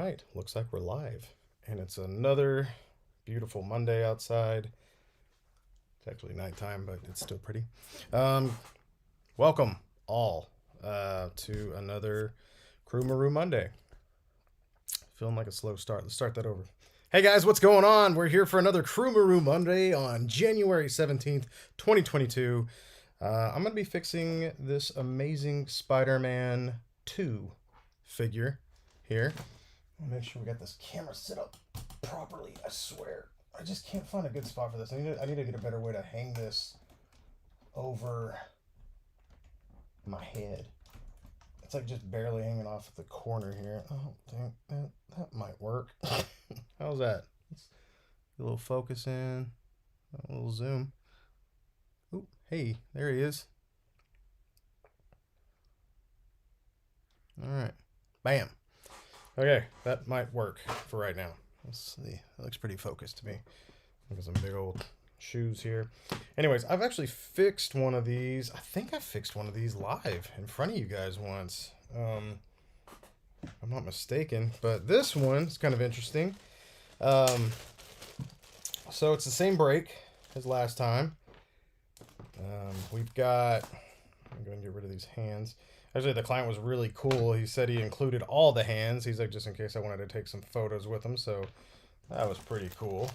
right, looks like we're live. And it's another beautiful Monday outside. It's actually nighttime, but it's still pretty. Welcome all to another Crewmaru Monday. Feeling like a slow start. Let's start that over. Hey guys, what's going on? We're here for another Crewmaru Monday on January 17th, 2022. I'm going to be fixing this amazing Spider-Man 2 figure here. I'll make sure we got this camera set up properly. I swear, I just can't find a good spot for this. I need to get a better way to hang this over my head. It's like just barely hanging off at the corner here. Oh, dang, that might work. How's that? Let's get a little focus in, a little zoom. Ooh, hey, there he is. All right, bam. Okay, that might work for right now. Let's see. That looks pretty focused to me. Look at some big old shoes here. Anyways, I've actually fixed one of these. I think I fixed one of these live in front of you guys once. I'm not mistaken, but this one's kind of interesting. So it's the same brake as last time. We've got, I'm going to get rid of these hands. Actually, the client was really cool. He said he included all the hands. He's like, just in case I wanted to take some photos with them. So that was pretty cool.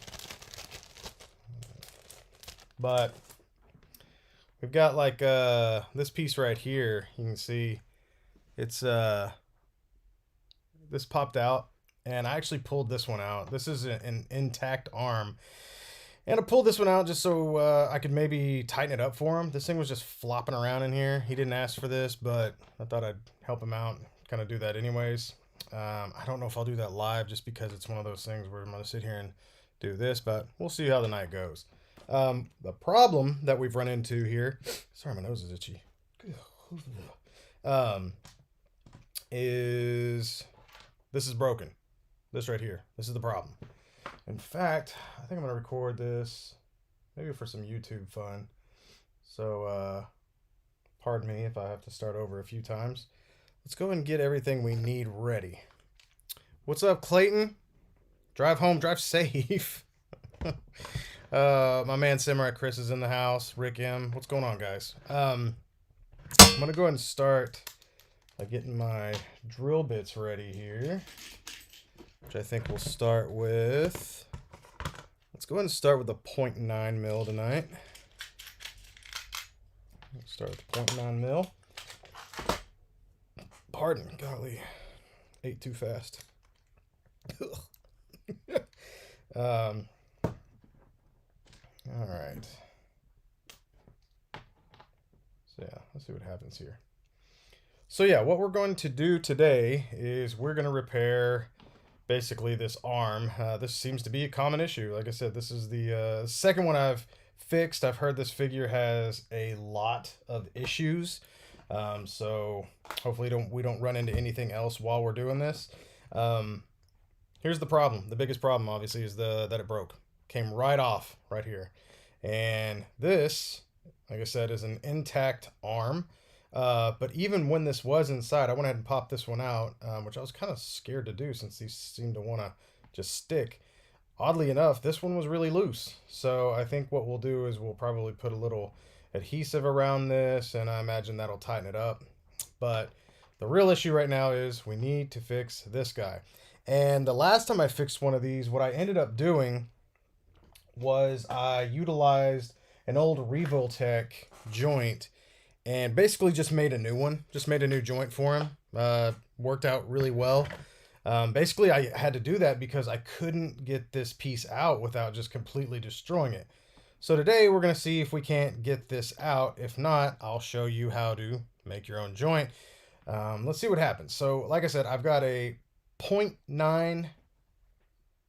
But we've got like this piece right here. You can see it's this popped out, and I actually pulled this one out. This is an intact arm. And I pulled this one out just so I could maybe tighten it up for him. This thing was just flopping around in here. He didn't ask for this, but I thought I'd help him out, kind of do that anyways. I don't know if I'll do that live just because it's one of those things where I'm going to sit here and do this, but we'll see how the night goes. The problem that we've run into here, sorry, my nose is itchy, is this is broken. This right here. This is the problem. In fact, I think I'm going to record this maybe for some YouTube fun. So, pardon me if I have to start over a few times. Let's go and get everything we need ready. What's up, Clayton? Drive home, drive safe. My man Samurai Chris is in the house. Rick M. What's going on, guys? I'm going to go ahead and start by getting my drill bits ready here. Which I think we'll start with, let's go ahead and start with the 0.9 mil tonight. Let's start with the 0.9 mil. Pardon, golly, ate too fast. All right. So yeah, let's see what happens here. So yeah, what we're going to do today is we're going to repair basically this arm. This seems to be a common issue. Like I said, this is the second one I've fixed. I've heard this figure has a lot of issues. So hopefully we don't run into anything else while we're doing this. Here's the problem. The biggest problem obviously is that it broke. Came right off right here. And this, like I said, is an intact arm. But even when this was inside, I went ahead and popped this one out, which I was kind of scared to do since these seem to want to just stick. Oddly enough, this one was really loose. So I think what we'll do is we'll probably put a little adhesive around this, and I imagine that'll tighten it up. But the real issue right now is we need to fix this guy. And the last time I fixed one of these, what I ended up doing was I utilized an old Revo joint and basically just made a new one. Just made a new joint for him. Worked out really well. Basically, I had to do that because I couldn't get this piece out without just completely destroying it. So today we're going to see if we can't get this out. If not, I'll show you how to make your own joint. Let's see what happens. So like I said, I've got a 0.9...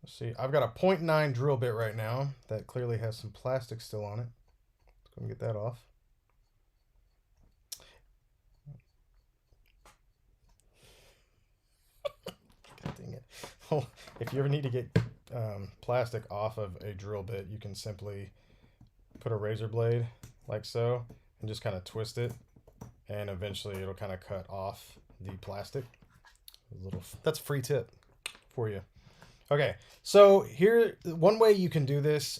Let's see. I've got a 0.9 drill bit right now that clearly has some plastic still on it. Let's go and get that off. Dang it. Oh, if you ever need to get plastic off of a drill bit, you can simply put a razor blade like so and just kind of twist it, and eventually it'll kind of cut off the plastic. That's a free tip for you. Okay, so here, one way you can do this,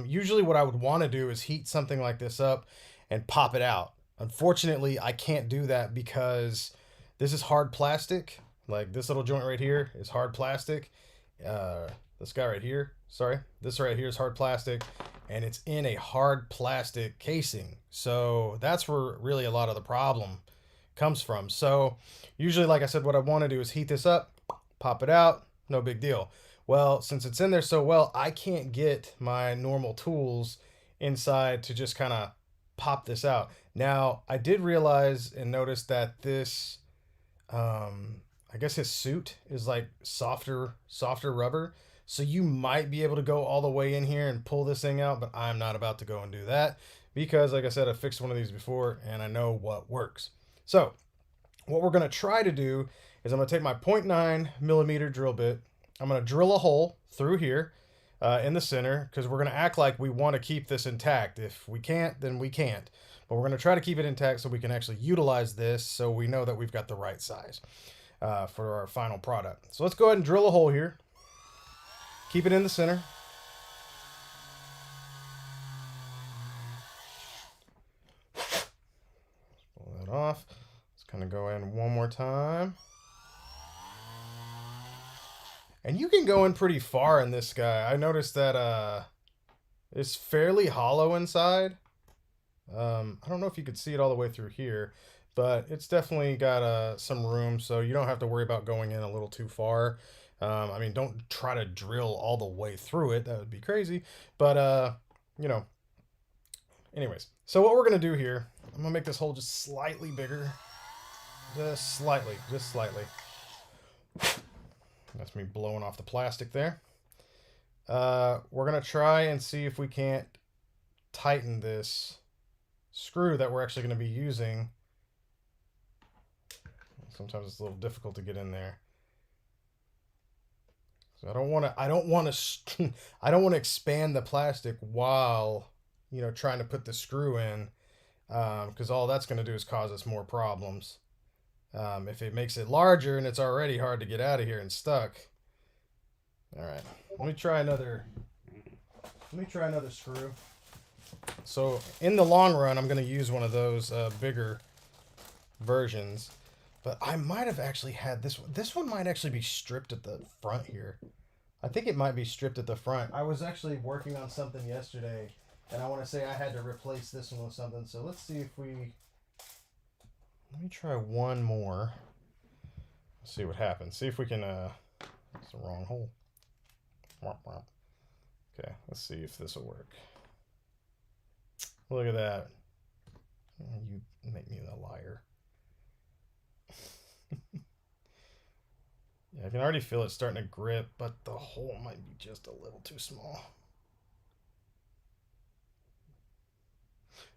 usually what I would want to do is heat something like this up and pop it out. Unfortunately, I can't do that because this is hard plastic. Like this little joint right here is hard plastic. This guy right here, sorry, this right here is hard plastic, and it's in a hard plastic casing. So that's where really a lot of the problem comes from. So usually, like I said, what I want to do is heat this up, pop it out, no big deal. Well, since it's in there so well, I can't get my normal tools inside to just kind of pop this out. Now, I did realize and notice that this, I guess his suit is like softer rubber. So you might be able to go all the way in here and pull this thing out, but I'm not about to go and do that because, like I said, I fixed one of these before and I know what works. So what we're going to try to do is I'm going to take my 0.9 millimeter drill bit. I'm going to drill a hole through here in the center because we're going to act like we want to keep this intact. If we can't, then we can't. But we're going to try to keep it intact so we can actually utilize this so we know that we've got the right size for our final product. So let's go ahead and drill a hole here. Keep it in the center. Pull that off. Let's kind of go in one more time. And you can go in pretty far in this guy. I noticed that it's fairly hollow inside. I don't know if you could see it all the way through here, but it's definitely got some room, so you don't have to worry about going in a little too far. I mean, don't try to drill all the way through it. That would be crazy. But, you know, anyways. So what we're going to do here, I'm going to make this hole just slightly bigger. Just slightly. Just slightly. That's me blowing off the plastic there. We're going to try and see if we can't tighten this screw that we're actually going to be using. Sometimes it's a little difficult to get in there. So I don't want to expand the plastic while, you know, trying to put the screw in, because all that's going to do is cause us more problems. If it makes it larger and it's already hard to get out of here and stuck. All right, let me try another screw. So in the long run, I'm going to use one of those bigger versions, but I might have actually had this one. This one might actually be stripped at the front here. I think it might be stripped at the front. I was actually working on something yesterday, and I want to say I had to replace this one with something. So let's see if we... Let me try one more. Let's see what happens. See if we can... It's the wrong hole. Okay, let's see if this will work. Look at that. You make me a liar. Yeah, I can already feel it starting to grip, but the hole might be just a little too small.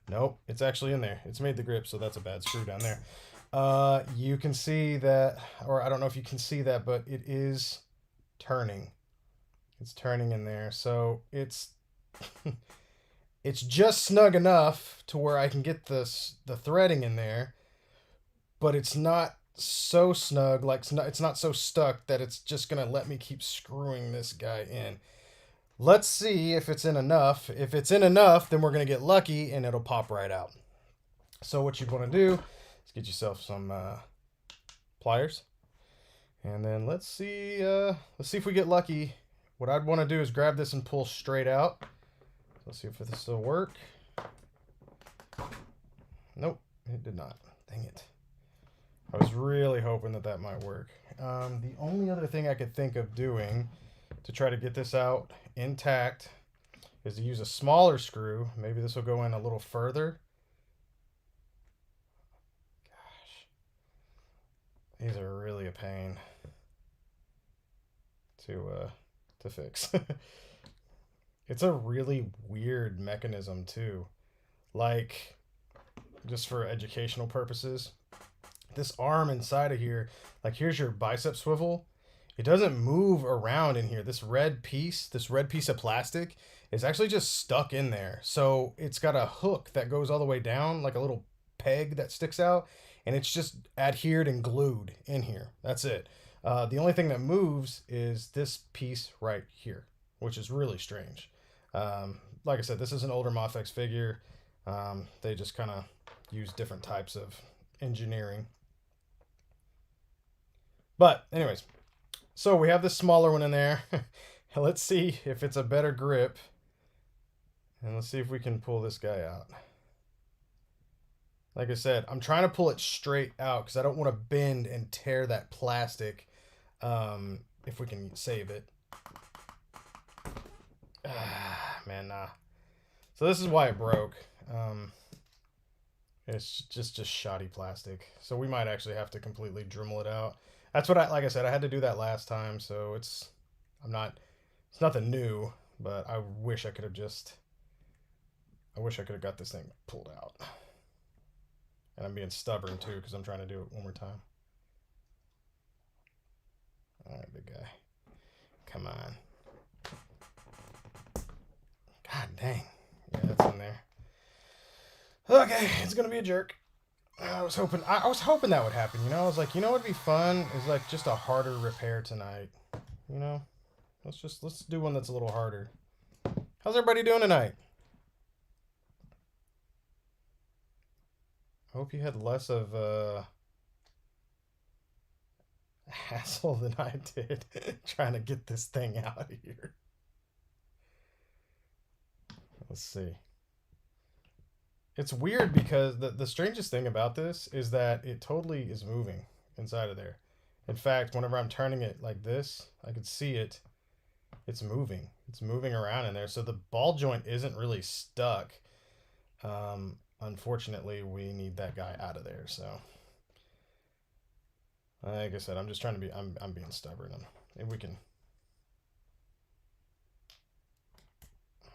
Nope, it's actually in there. It's made the grip, so that's a bad screw down there. You can see that, or I don't know if you can see that, but it is turning. It's turning in there, so it's it's just snug enough to where I can get the threading in there, but it's not so snug, like it's not so stuck that it's just gonna let me keep screwing this guy in. Let's see if it's in enough. If it's in enough, then we're gonna get lucky and it'll pop right out. So what you want to do is get yourself some pliers, and then let's see if we get lucky. What I'd want to do is grab this and pull straight out. Let's see if this will work. Nope, it did not. Dang it. I was really hoping that might work. The only other thing I could think of doing to try to get this out intact is to use a smaller screw. Maybe this will go in a little further. Gosh, these are really a pain to fix. It's a really weird mechanism too. Like, just for educational purposes, this arm inside of here, like here's your bicep swivel. It doesn't move around in here. This red piece of plastic is actually just stuck in there. So it's got a hook that goes all the way down, like a little peg that sticks out, and it's just adhered and glued in here. That's it. The only thing that moves is this piece right here, which is really strange. Like I said, this is an older Mafex figure. They just kind of use different types of engineering. But anyways, so we have this smaller one in there. Let's see if it's a better grip. And let's see if we can pull this guy out. Like I said, I'm trying to pull it straight out because I don't want to bend and tear that plastic. If we can save it. Man, nah. So this is why it broke. It's just shoddy plastic. So we might actually have to completely Dremel it out. That's what like I said, I had to do that last time. So it's nothing new, but I wish I could have got this thing pulled out. And I'm being stubborn too because I'm trying to do it one more time. All right, big guy. Come on. God dang. Yeah, that's in there. Okay, it's gonna be a jerk. I was hoping that would happen, you know? I was like, you know what'd be fun? Is like just a harder repair tonight. You know? Let's do one that's a little harder. How's everybody doing tonight? I hope you had less of hassle than I did trying to get this thing out of here. Let's see. It's weird because the strangest thing about this is that it totally is moving inside of there. In fact, whenever I'm turning it like this, I can see it. It's moving. It's moving around in there. So the ball joint isn't really stuck. Unfortunately, we need that guy out of there. So, like I said, I'm just trying to be. I'm being stubborn. If we can.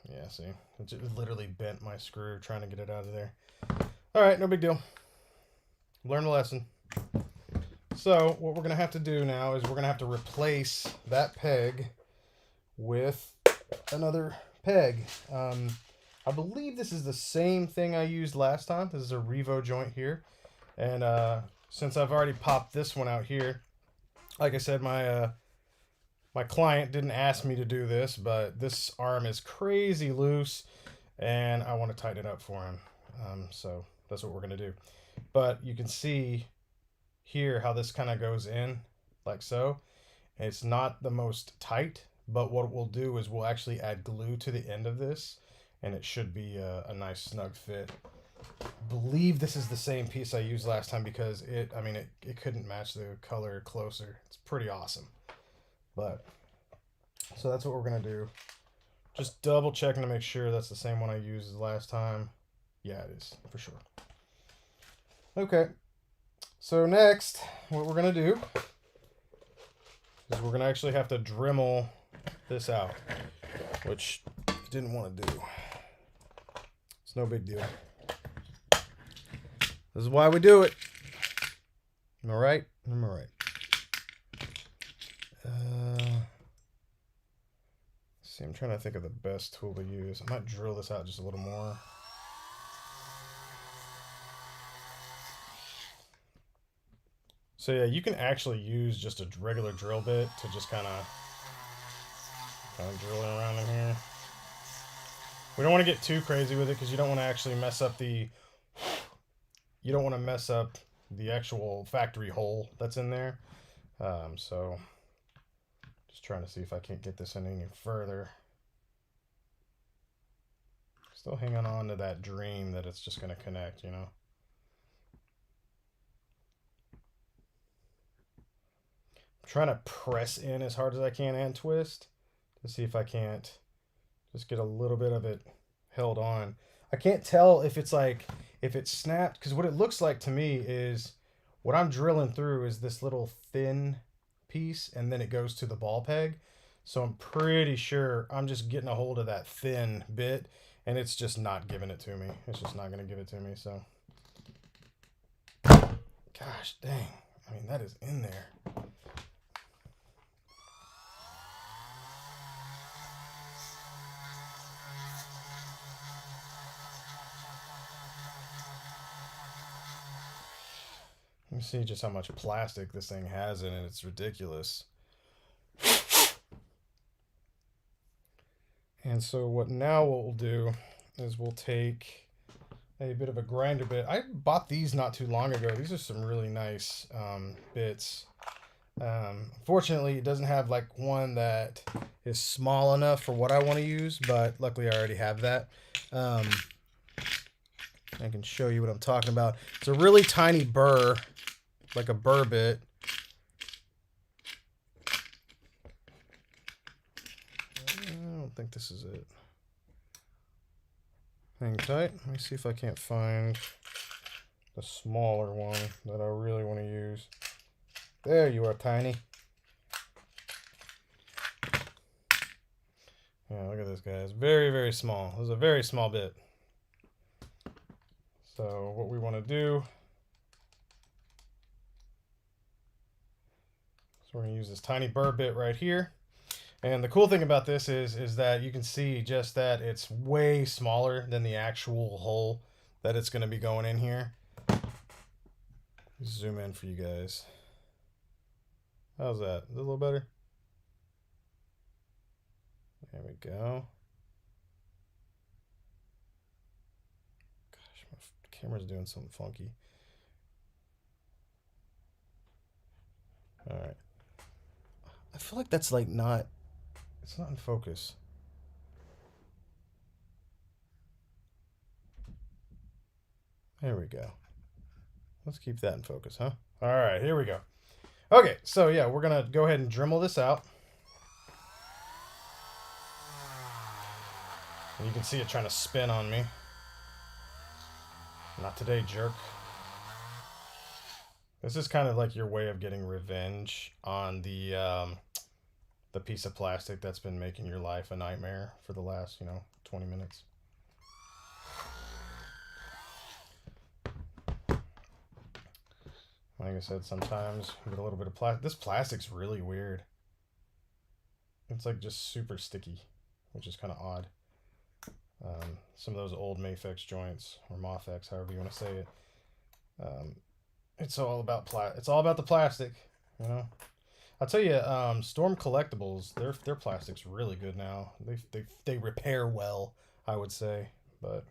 Yeah, see, it just literally bent my screw trying to get it out of there. All right, no big deal. Learn the lesson. So what we're gonna have to do now is we're gonna have to replace that peg with another peg. I believe this is the same thing I used last time. This is a Revo joint here. And since I've already popped this one out here, like I said, my client didn't ask me to do this, but this arm is crazy loose, and I want to tighten it up for him. So that's what we're going to do. But you can see here how this kind of goes in, like so. And it's not the most tight, but what we'll do is we'll actually add glue to the end of this, and it should be a nice snug fit. I believe this is the same piece I used last time because it couldn't match the color closer. It's pretty awesome. But so that's what we're gonna do. Just double checking to make sure that's the same one I used as last time. Yeah, it is for sure. Okay, so next what we're gonna do is we're gonna actually have to Dremel this out, which I didn't want to do. It's no big deal. This is why we do it. Am I right? Am I right? See, I'm trying to think of the best tool to use. I might drill this out just a little more. So yeah, you can actually use just a regular drill bit to just kind of drill it around in here. We don't want to get too crazy with it because you don't want to actually mess up the actual factory hole that's in there. So just trying to see if I can't get this in any further. Still hanging on to that dream that it's just going to connect, you know. I'm trying to press in as hard as I can and twist to see if I can't just get a little bit of it held on. I can't tell if it's if it snapped, because what it looks like to me is what I'm drilling through is this little thin piece, and then it goes to the ball peg. So I'm pretty sure I'm just getting a hold of that thin bit, and it's just not giving it to me. It's just not going to give it to me. So, gosh dang. I mean, that is in there. You see just how much plastic this thing has in it. It's ridiculous. And so what we'll do is we'll take a bit of a grinder bit. I bought these not too long ago. These are some really nice bits. Fortunately, it doesn't have like one that is small enough for what I want to use, but luckily I already have that. I can show you what I'm talking about. It's a really tiny burr, like a burr bit. I don't think this is it. Hang tight. Let me see if I can't find the smaller one that I really want to use. There you are, tiny. Yeah, look at this, guys. Very, very small. This is a very small bit. So what we want to do is we're going to use this tiny burr bit right here. And the cool thing about this is that you can see just that it's way smaller than the actual hole that it's going to be going in here. Zoom in for you guys. How's that? Is it a little better? There we go. Gosh, my camera's doing something funky. All right. I feel like that's like not... It's not in focus. There we go. Let's keep that in focus, huh? All right, here we go. Okay, so yeah, we're going to go ahead and Dremel this out. And you can see it trying to spin on me. Not today, jerk. This is kind of like your way of getting revenge on the piece of plastic that's been making your life a nightmare for the last, 20 minutes. Like I said, sometimes you get a little bit of plastic. This plastic's really weird. It's like just super sticky, which is kind of odd. Some of those old Mafex joints, or Mafex, however you want to say it. It's all about it's all about the plastic, I'll tell you, Storm Collectibles, their plastic's really good now. They repair well, I would say. But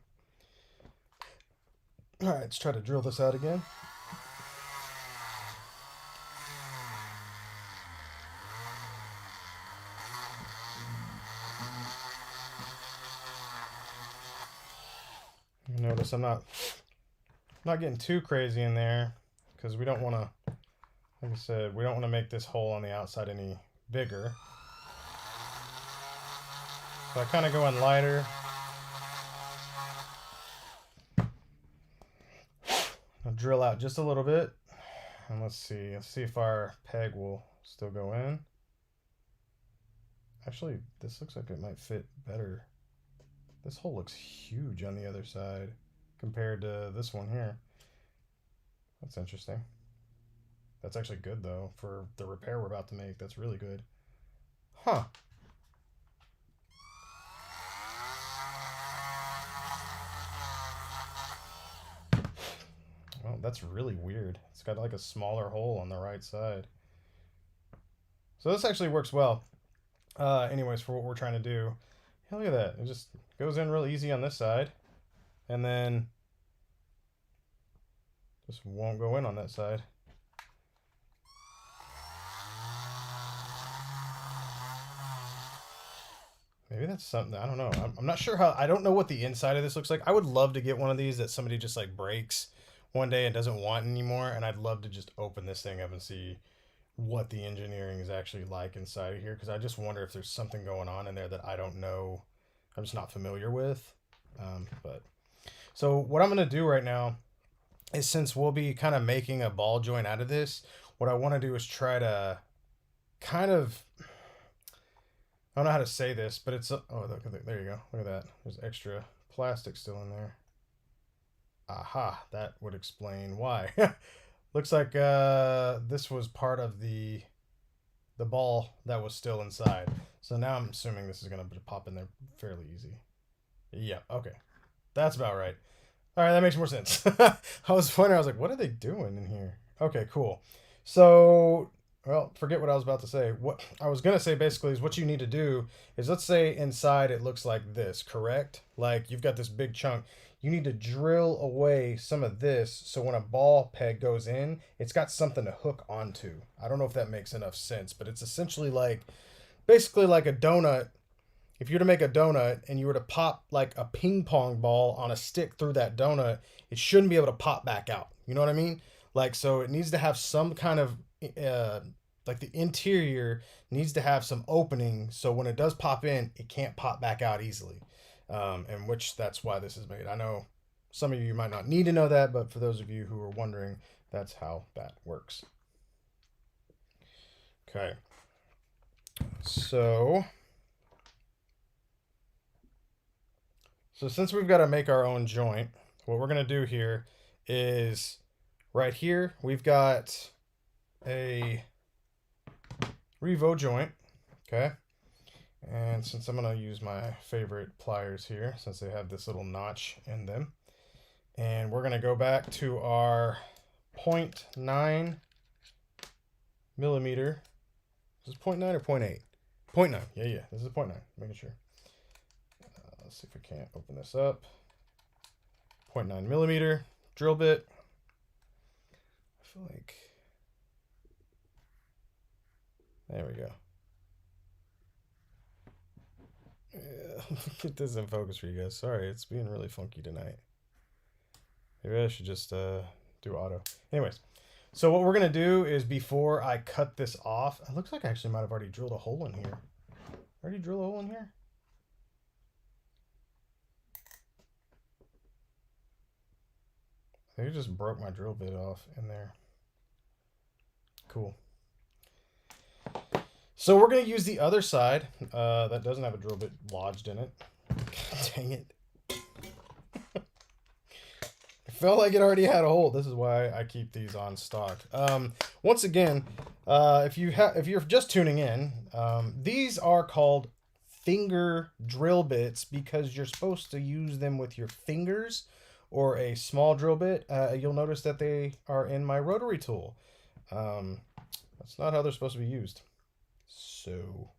all right, let's try to drill this out again. You notice I'm not getting too crazy in there because we don't want to. Like I said, we don't want to make this hole on the outside any bigger. So I kind of go in lighter. I'll drill out just a little bit. And let's see if our peg will still go in. Actually, this looks like it might fit better. This hole looks huge on the other side compared to this one here. That's interesting. That's actually good, though, for the repair we're about to make. That's really good. Huh. Well, that's really weird. It's got like a smaller hole on the right side. So this actually works well. Anyways, for what we're trying to do. Yeah, look at that. It just goes in real easy on this side. And then just won't go in on that side. Maybe that's something, I don't know. I'm not sure how, I don't know what the inside of this looks like. I would love to get one of these that somebody just like breaks one day and doesn't want anymore. And I'd love to just open this thing up and see what the engineering is actually like inside of here. Because I just wonder if there's something going on in there that I don't know. I'm just not familiar with. So what I'm going to do right now is, since we'll be kind of making a ball joint out of this, what I want to do is try to kind of, I don't know how to say this, but it's, oh, look, there you go. Look at that. There's extra plastic still in there. Aha, that would explain why. Looks like this was part of the ball that was still inside. So now I'm assuming this is going to pop in there fairly easy. Yeah, okay. That's about right. All right, that makes more sense. I was wondering, I was like, what are they doing in here? Okay, cool. So, well, forget what I was about to say. What I was gonna say basically is what you need to do is, let's say inside it looks like this, correct? Like you've got this big chunk. You need to drill away some of this so when a ball peg goes in, it's got something to hook onto. I don't know if that makes enough sense, but it's essentially like basically like a donut. If you were to make a donut and you were to pop like a ping pong ball on a stick through that donut, it shouldn't be able to pop back out. You know what I mean? Like, so it needs to have some kind of, uh, like the interior needs to have some opening so when it does pop in, it can't pop back out easily. And which that's why this is made. I know some of you might not need to know that, but for those of you who are wondering, that's how that works. Okay. So since we've got to make our own joint, what we're going to do here is right here, we've got a Revo joint, okay? And since I'm going to use my favorite pliers here, since they have this little notch in them, and we're going to go back to our 0.9 millimeter. Is this 0.9 or 0.8? 0.9, yeah, this is 0.9, making sure. Let's see if we can't open this up. 0.9 millimeter drill bit. I feel like, there we go. Yeah, get this in focus for you guys. Sorry, it's being really funky tonight. Maybe I should just do auto. Anyways, so what we're gonna do is before I cut this off, it looks like I actually might have already drilled a hole in here. Already drill a hole in here? I think it just broke my drill bit off in there. Cool. So we're going to use the other side that doesn't have a drill bit lodged in it. God dang it. I felt like it already had a hole. This is why I keep these on stock. Once again, if you're just tuning in, these are called finger drill bits because you're supposed to use them with your fingers or a small drill bit. You'll notice that they are in my rotary tool. That's not how they're supposed to be used. So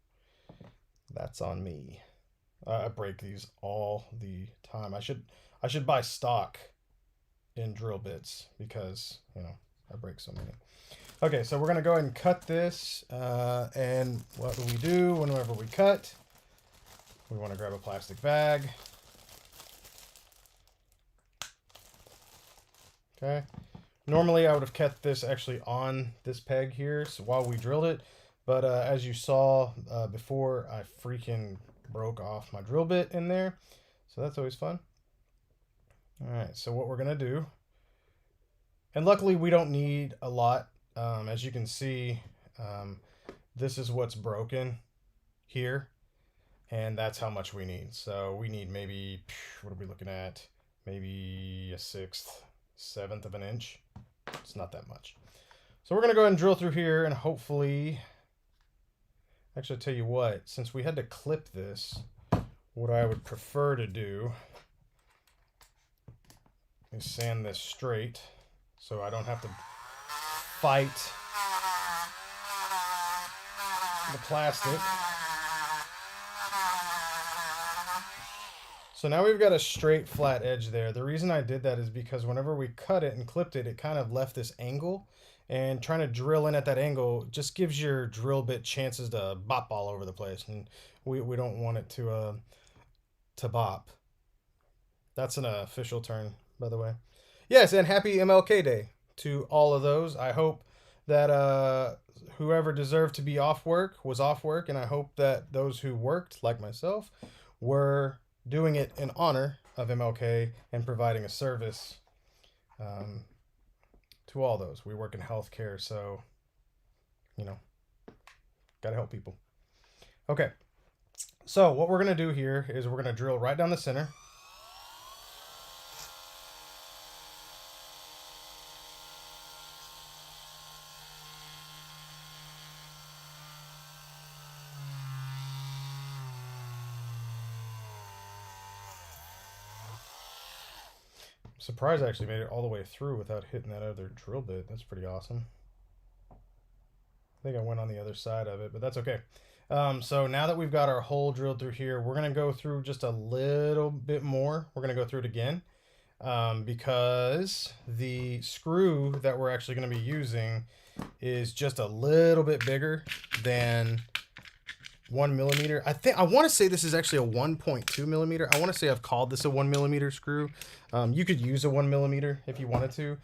that's on me. I break these all the time. I should buy stock in drill bits because, you know, I break so many. Okay, so we're gonna go ahead and cut this. And what do we do whenever we cut? We want to grab a plastic bag. Okay. Normally I would have kept this actually on this peg here so while we drilled it. But as you saw before, I freaking broke off my drill bit in there. So that's always fun. All right, so what we're going to do, and luckily we don't need a lot. As you can see, this is what's broken here. And that's how much we need. So we need maybe, what are we looking at? Maybe a 1/6, 1/7 of an inch. It's not that much. So we're going to go ahead and drill through here and hopefully, actually I'll tell you what, since we had to clip this, what I would prefer to do is sand this straight so I don't have to fight the plastic. So now we've got a straight flat edge there. The reason I did that is because whenever we cut it and clipped it, it kind of left this angle, and trying to drill in at that angle just gives your drill bit chances to bop all over the place, and we don't want it to bop. That's an official term, by the way. Yes, and happy MLK Day to all of those. I hope that whoever deserved to be off work was off work, and I hope that those who worked, like myself, were doing it in honor of MLK and providing a service to all those. We work in healthcare, so, you know, gotta help people. Okay, so what we're gonna do here is we're gonna drill right down the center. Surprised I actually made it all the way through without hitting that other drill bit. That's pretty awesome. I think I went on the other side of it, but that's okay. So now that we've got our hole drilled through here, we're going to go through just a little bit more. We're going to go through it again because the screw that we're actually going to be using is just a little bit bigger than 1mm. I want to say this is actually a 1.2mm. I want to say I've called this a 1mm screw. You could use a 1mm if you wanted to.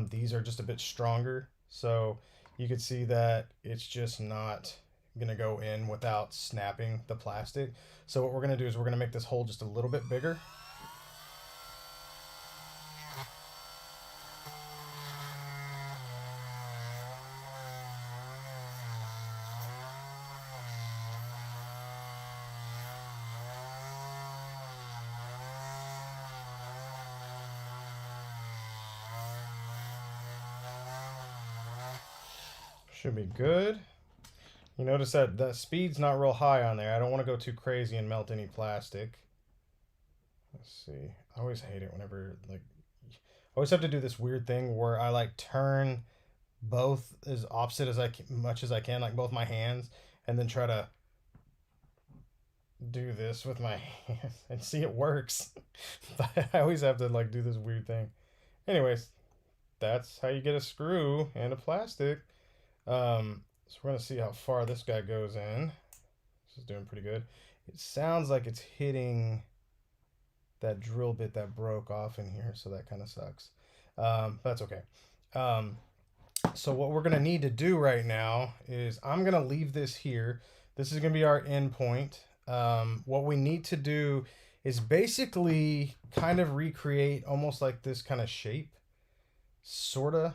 These are just a bit stronger, so you could see that it's just not gonna go in without snapping the plastic. So what we're gonna do is we're gonna make this hole just a little bit bigger. Should be good. You notice that the speed's not real high on there. I don't want to go too crazy and melt any plastic. Let's see. I always hate it whenever, like, I always have to do this weird thing where I, like, turn both as opposite as much as I can, like both my hands, and then try to do this with my hands and see it works. But I always have to, like, do this weird thing. Anyways, that's how you get a screw and a plastic. So we're going to see how far this guy goes in. This is doing pretty good. It sounds like it's hitting that drill bit that broke off in here, so that kind of sucks. That's okay. So what we're going to need to do right now is I'm going to leave this here. This is going to be our end point. What we need to do is basically kind of recreate almost like this kind of shape, sort of.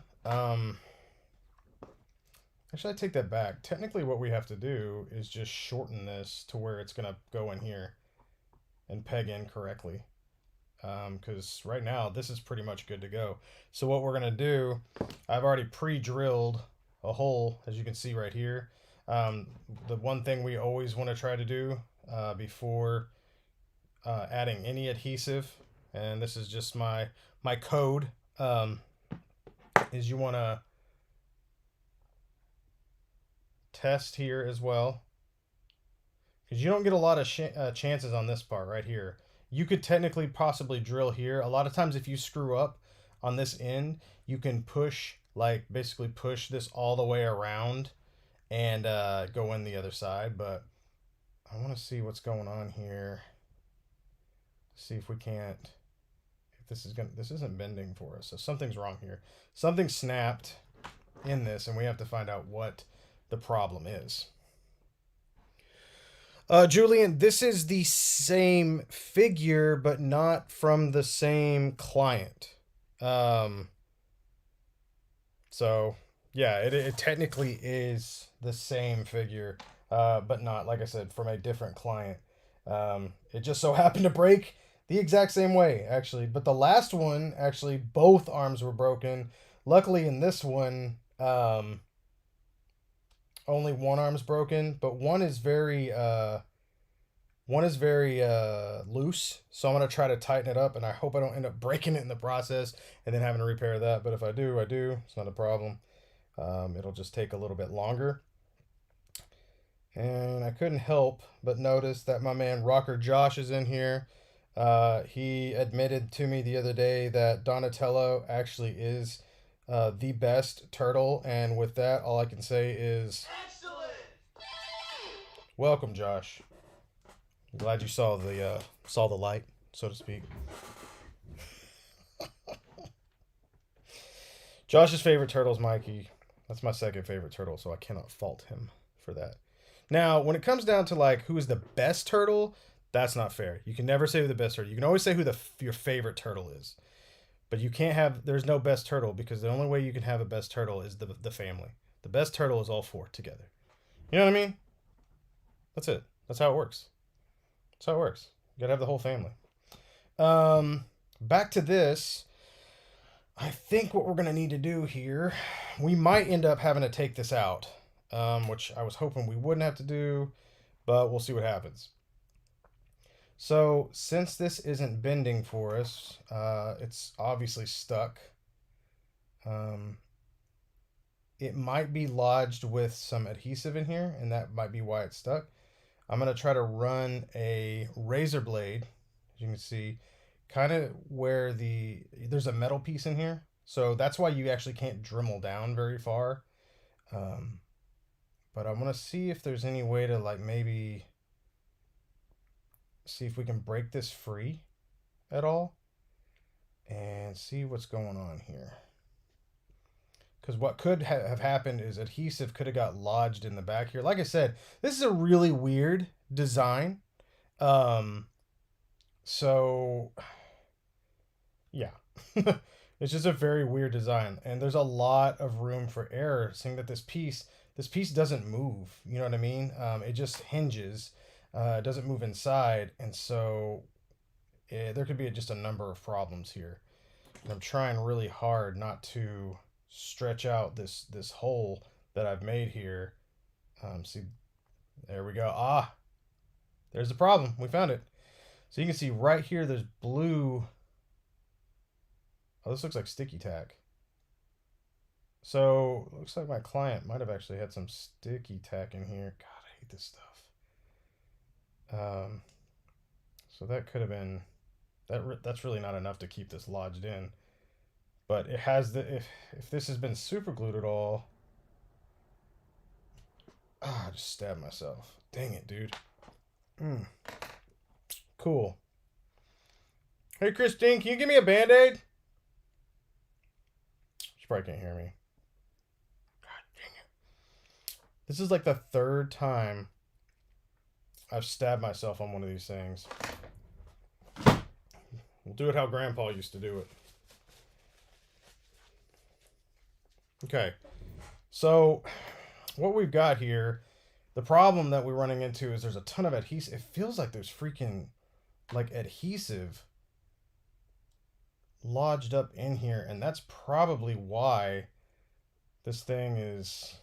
Actually, I take that back. Technically, what we have to do is just shorten this to where it's going to go in here and peg in correctly. Because right now, this is pretty much good to go. So what we're going to do, I've already pre-drilled a hole, as you can see right here. The one thing we always want to try to do before adding any adhesive, and this is just my code, is you want to test here as well, because you don't get a lot of chances on this part right here. You could technically possibly drill here. A lot of times if you screw up on this end, you can push, like basically push this all the way around and go in the other side. But I want to see what's going on here. See if we can't, if this isn't bending for us. So something's wrong here. Something snapped in this and we have to find out what the problem is. Julian, this is the same figure, but not from the same client. So yeah, it technically is the same figure, but not, like I said, from a different client. It just so happened to break the exact same way, actually. But the last one, actually, both arms were broken. Luckily, in this one, only one arm's broken, but one is very loose. So I'm gonna try to tighten it up, and I hope I don't end up breaking it in the process and then having to repair that. But if I do, I do. It's not a problem. It'll just take a little bit longer. And I couldn't help but notice that my man Rocker Josh is in here. He admitted to me the other day that Donatello actually is the best turtle, and with that, all I can say is excellent. Welcome, Josh. I'm glad you saw the light, so to speak. Josh's favorite turtle is Mikey. That's my second favorite turtle, so I cannot fault him for that. Now, when it comes down to like who is the best turtle, that's not fair. You can never say who the best turtle. You can always say who your favorite turtle is. But you can't have, there's no best turtle, because the only way you can have a best turtle is the family. The best turtle is all four together. You know what I mean? That's it. That's how it works. That's how it works. You gotta have the whole family. Back to this. I think what we're gonna need to do here, we might end up having to take this out, which I was hoping we wouldn't have to do, but we'll see what happens. So since this isn't bending for us, it's obviously stuck. Um, it might be lodged with some adhesive in here, and that might be why it's stuck. I'm going to try to run a razor blade, as you can see, kind of where there's a metal piece in here. So that's why you actually can't Dremel down very far. Um, but I want to see if there's any way to like maybe see if we can break this free at all and see what's going on here. Because what could have happened is adhesive could have got lodged in the back here. Like I said, this is a really weird design. Um, so yeah, it's just a very weird design, and there's a lot of room for error. Seeing that this piece doesn't move. You know what I mean? It just hinges. It doesn't move inside, and so there could be just a number of problems here. And I'm trying really hard not to stretch out this hole that I've made here. See, there we go. Ah, there's the problem. We found it. So you can see right here, there's blue. Oh, this looks like sticky tack. So it looks like my client might have actually had some sticky tack in here. God, I hate this stuff. So that could have been that's really not enough to keep this lodged in. But it has if this has been super glued at all. I just stabbed myself. Dang it, dude. Cool. Hey, Christine, can you give me a Band-Aid? She probably can't hear me. God dang it. This is like the third time I've stabbed myself on one of these things. We'll do it how Grandpa used to do it. Okay. So, what we've got here, the problem that we're running into is there's a ton of adhesive. It feels like there's freaking like adhesive lodged up in here, and that's probably why this thing is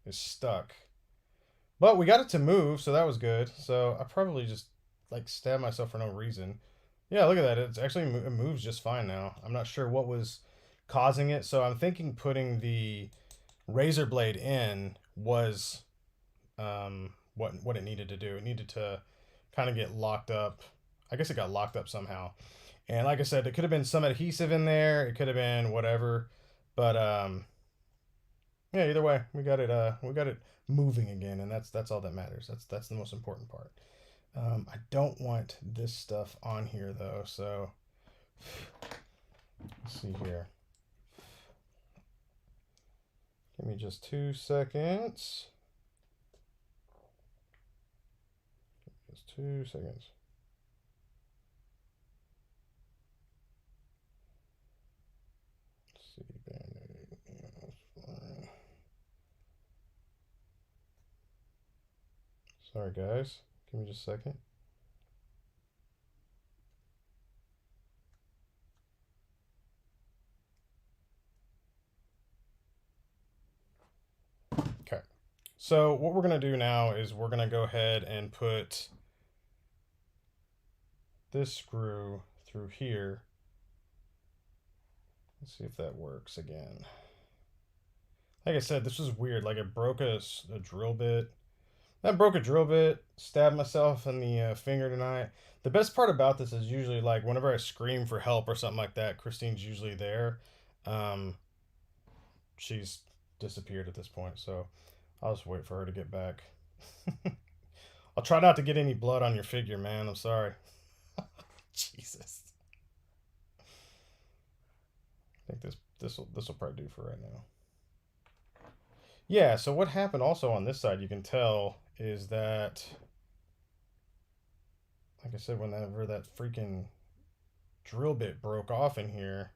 stuck. But we got it to move, so that was good. So I probably just like stabbed myself for no reason. Yeah, look at that. It's actually it moves just fine now. I'm not sure what was causing it, so I'm thinking putting the razor blade in was what it needed to do. It needed to kind of get locked up. I guess it got locked up somehow. And like I said, it could have been some adhesive in there. It could have been whatever. But yeah, either way, we got it moving again, and that's all that matters. That's the most important part. I don't want this stuff on here though, so let's see here. Give me just 2 seconds. Just 2 seconds. Let's see, Band-Aid. Yeah, that's fine. Sorry, guys. Give me just a second. Okay. So what we're going to do now is we're going to go ahead and put this screw through here. Let's see if that works again. Like I said, this was weird. Like it broke a drill bit. That broke a drill bit. Stabbed myself in the finger tonight. The best part about this is usually like whenever I scream for help or something like that, Christine's usually there. She's disappeared at this point, so I'll just wait for her to get back. I'll try not to get any blood on your figure, man. I'm sorry. Jesus. I think this will probably do for right now. Yeah, so what happened also on this side, you can tell, is that, like I said, whenever that freaking drill bit broke off in here,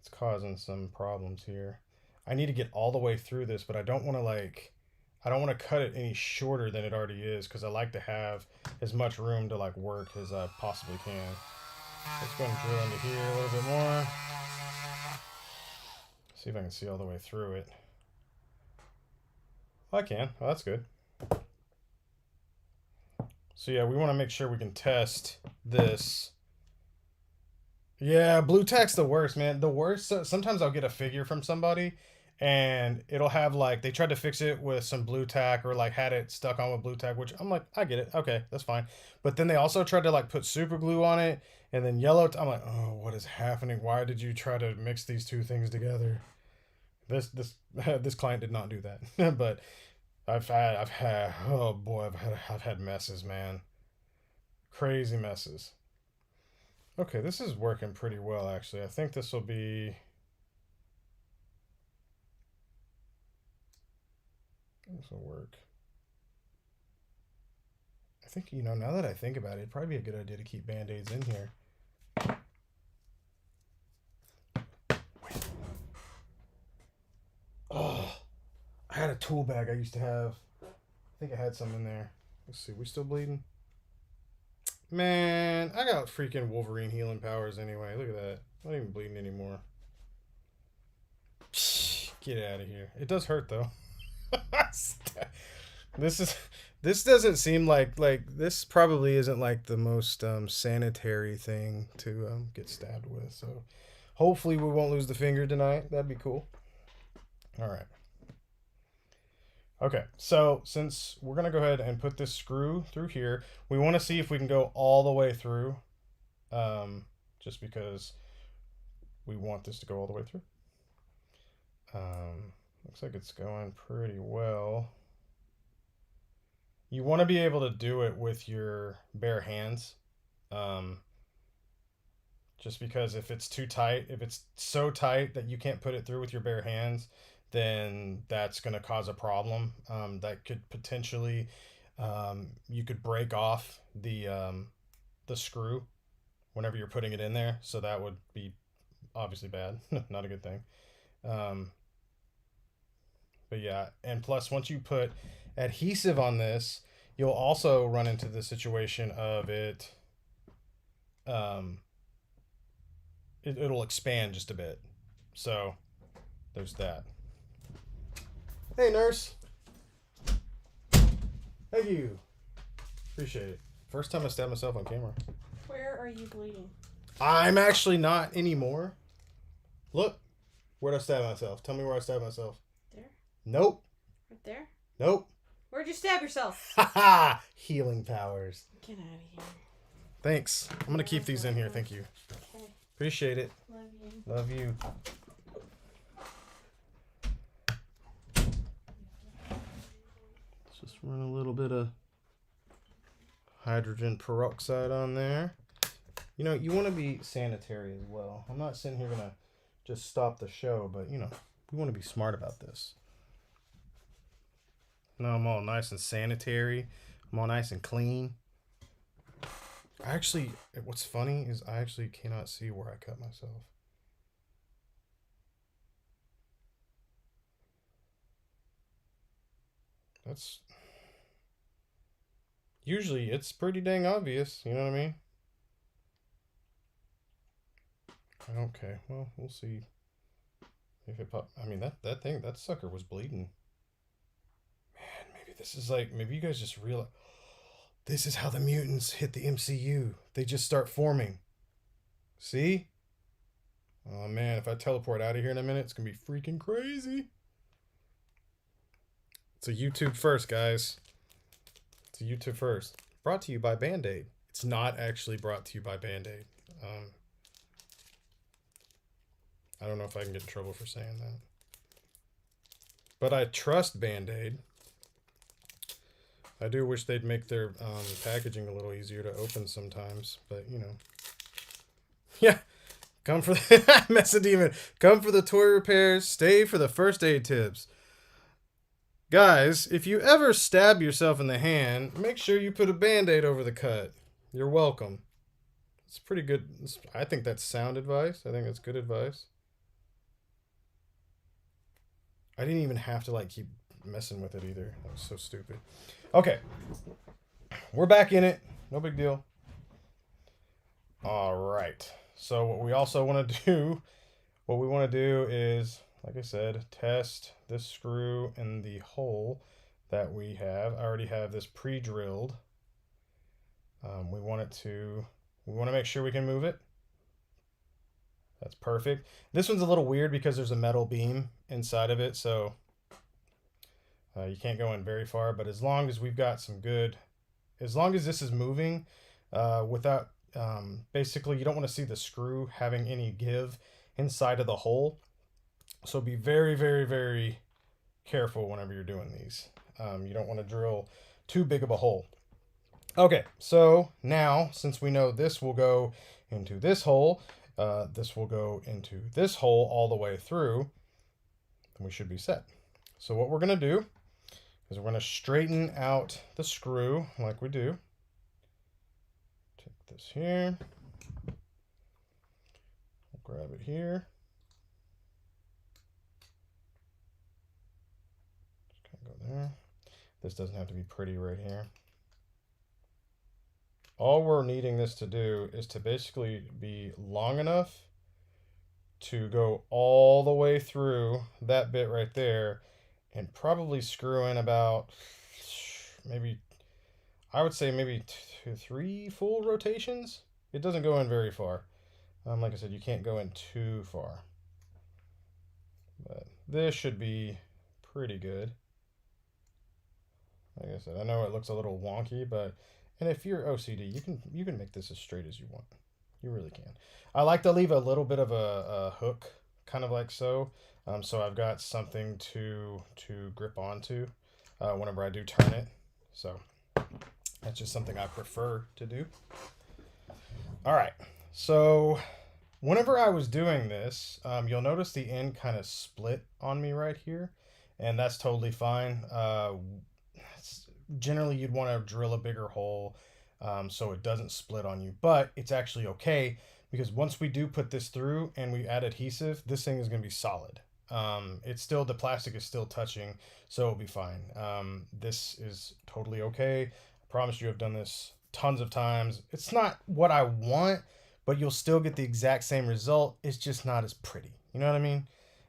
it's causing some problems here. I need to get all the way through this, but I don't want to cut it any shorter than it already is, because I like to have as much room to like work as I possibly can. Let's go and drill into here a little bit more. See if I can see all the way through it. Oh, I can. Oh, that's good. So yeah, we want to make sure we can test this. Yeah, blue tack's the worst, man. The worst. Sometimes I'll get a figure from somebody, and it'll have like they tried to fix it with some blue tack or like had it stuck on with blue tack, which I'm like, I get it. Okay, that's fine. But then they also tried to like put super glue on it and then yellow. I'm like, oh, what is happening? Why did you try to mix these two things together? This client did not do that. But I've had oh boy, I've had messes, man. Crazy messes. Okay, this is working pretty well, actually. I think this will be... This will work. I think, now that I think about it, it'd probably be a good idea to keep Band-Aids in here. Wait. Oh, I had a tool bag I used to have. I think I had some in there. Let's see, we still bleeding? Man, I got freaking Wolverine healing powers anyway. Look at that. Not even bleeding anymore. Get out of here. It does hurt though. This doesn't seem like this probably isn't like the most sanitary thing to get stabbed with. So hopefully we won't lose the finger tonight. That'd be cool. All right. Okay, so since we're going to go ahead and put this screw through here, we want to see if we can go all the way through, just because we want this to go all the way through. Looks like it's going pretty well. You want to be able to do it with your bare hands, just because if it's too tight, if it's so tight that you can't put it through with your bare hands, then that's going to cause a problem. That could potentially, you could break off the screw whenever you're putting it in there. So that would be obviously bad, not a good thing. But yeah, and plus once you put adhesive on this, you'll also run into the situation of it'll expand just a bit. So there's that. Hey, nurse. Thank you. Appreciate it. First time I stabbed myself on camera. Where are you bleeding? I'm actually not anymore. Look. Where'd I stab myself? Tell me where I stabbed myself. There? Nope. Right there? Nope. Where'd you stab yourself? Haha! Healing powers. Get out of here. Thanks. I'm going to keep these in here. Thank you. Okay. Appreciate it. Love you. Love you. Let's just run a little bit of hydrogen peroxide on there. You want to be sanitary as well. I'm not sitting here going to just stop the show, but, we want to be smart about this. Now I'm all nice and sanitary. I'm all nice and clean. What's funny is I actually cannot see where I cut myself. Usually it's pretty dang obvious, you know what I mean? Okay, well, we'll see if it pop. I mean, that sucker was bleeding. Man, maybe you guys just realize this is how the mutants hit the MCU. They just start forming. See? Oh man, if I teleport out of here in a minute, it's gonna be freaking crazy. It's a YouTube first, guys. It's a YouTube first. Brought to you by Band-Aid. It's not actually brought to you by Band-Aid. I don't know if I can get in trouble for saying that. But I trust Band-Aid. I do wish they'd make their packaging a little easier to open sometimes, but yeah. Come for the Mesodemon. Come for the toy repairs. Stay for the first aid tips. Guys, if you ever stab yourself in the hand, make sure you put a Band-Aid over the cut. You're welcome. It's pretty good. I think that's sound advice. I think that's good advice. I didn't even have to keep messing with it either. That was so stupid. Okay. We're back in it. No big deal. All right. So what we want to do is, like I said, test this screw in the hole that we have. I already have this pre-drilled. We want to make sure we can move it. That's perfect. This one's a little weird because there's a metal beam inside of it, so you can't go in very far. But as long as we've got some good, as long as this is moving without, basically you don't want to see the screw having any give inside of the hole. So be very, very, very careful whenever you're doing these. You don't want to drill too big of a hole. Okay, so now since we know this will go into this hole, this will go into this hole all the way through, then we should be set. So what we're going to do is we're going to straighten out the screw like we do. Take this here. We'll grab it here. Just kind of go there. This doesn't have to be pretty right here. All we're needing this to do is to basically be long enough to go all the way through that bit right there and probably screw in about maybe, I would say maybe 3 full rotations. It doesn't go in very far. Like I said, you can't go in too far. But this should be pretty good. Like I said, I know it looks a little wonky, but and if you're OCD, you can make this as straight as you want. You really can. I like to leave a little bit of a hook, kind of like so. So I've got something to grip onto whenever I do turn it. So that's just something I prefer to do. All right. So whenever I was doing this, you'll notice the end kind of split on me right here, and that's totally fine. Generally you'd want to drill a bigger hole so it doesn't split on you, but it's actually okay because once we do put this through and we add adhesive, this thing is going to be solid. It's still, the plastic is still touching, so it'll be fine. This is totally okay. I promise you, I've done this tons of times. It's not what I want, but you'll still get the exact same result. It's just not as pretty, you know what I mean?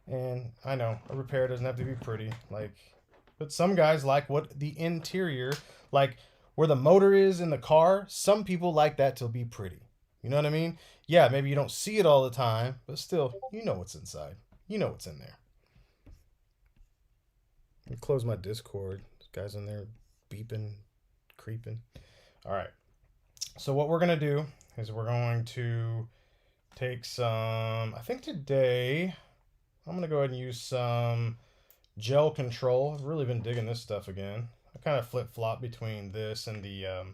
And I know a repair doesn't have to be pretty, but some guys like what the interior, like where the motor is in the car, some people like that to be pretty. You know what I mean? Yeah, maybe you don't see it all the time, but still, you know what's inside. You know what's in there. Let me close my Discord. This guy's in there beeping, creeping. All right. So what we're going to do is we're going to take some, I think today, I'm going to go ahead and use some gel control. I've really been digging this stuff again. I kind of flip-flop between this and the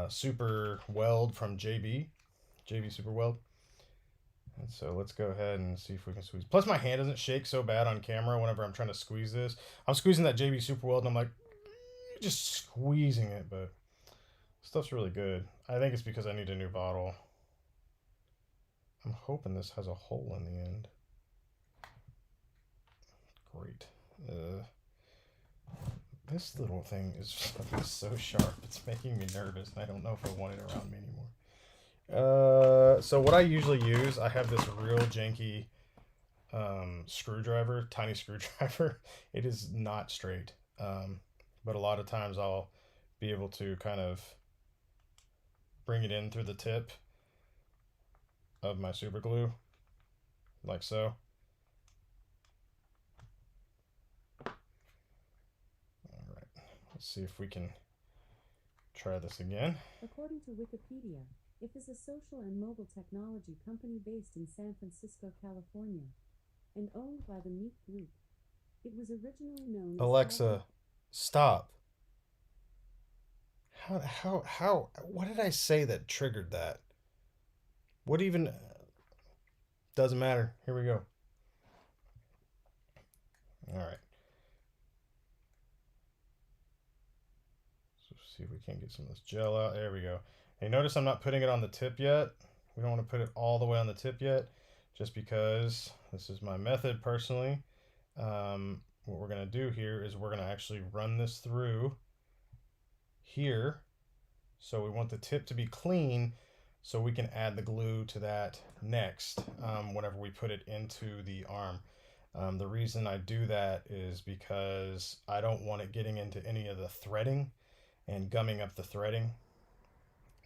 Super Weld from JB Super Weld. And so let's go ahead and see if we can squeeze. Plus my hand doesn't shake so bad on camera whenever I'm trying to squeeze this. I'm squeezing that JB Super Weld and I'm like, just squeezing it, but stuff's really good. I think it's because I need a new bottle. I'm hoping this has a hole in the end. Great. This little thing is so sharp. It's making me nervous, and I don't know if I want it around me anymore. So what I usually use, I have this real janky screwdriver, tiny screwdriver. It is not straight, but a lot of times I'll be able to kind of bring it in through the tip of my super glue, like so. Let's see if we can try this again. According to Wikipedia, it is a social and mobile technology company based in San Francisco, California, and owned by the Meek Group. It was originally known as Alexa, stop. How, what did I say that triggered that? What even, doesn't matter. Here we go. All right. See if we can't get some of this gel out. There we go. And notice I'm not putting it on the tip yet. We don't want to put it all the way on the tip yet, just because this is my method personally. What we're going to do here is we're going to actually run this through here. So we want the tip to be clean so we can add the glue to that next whenever we put it into the arm. The reason I do that is because I don't want it getting into any of the threading and gumming up the threading.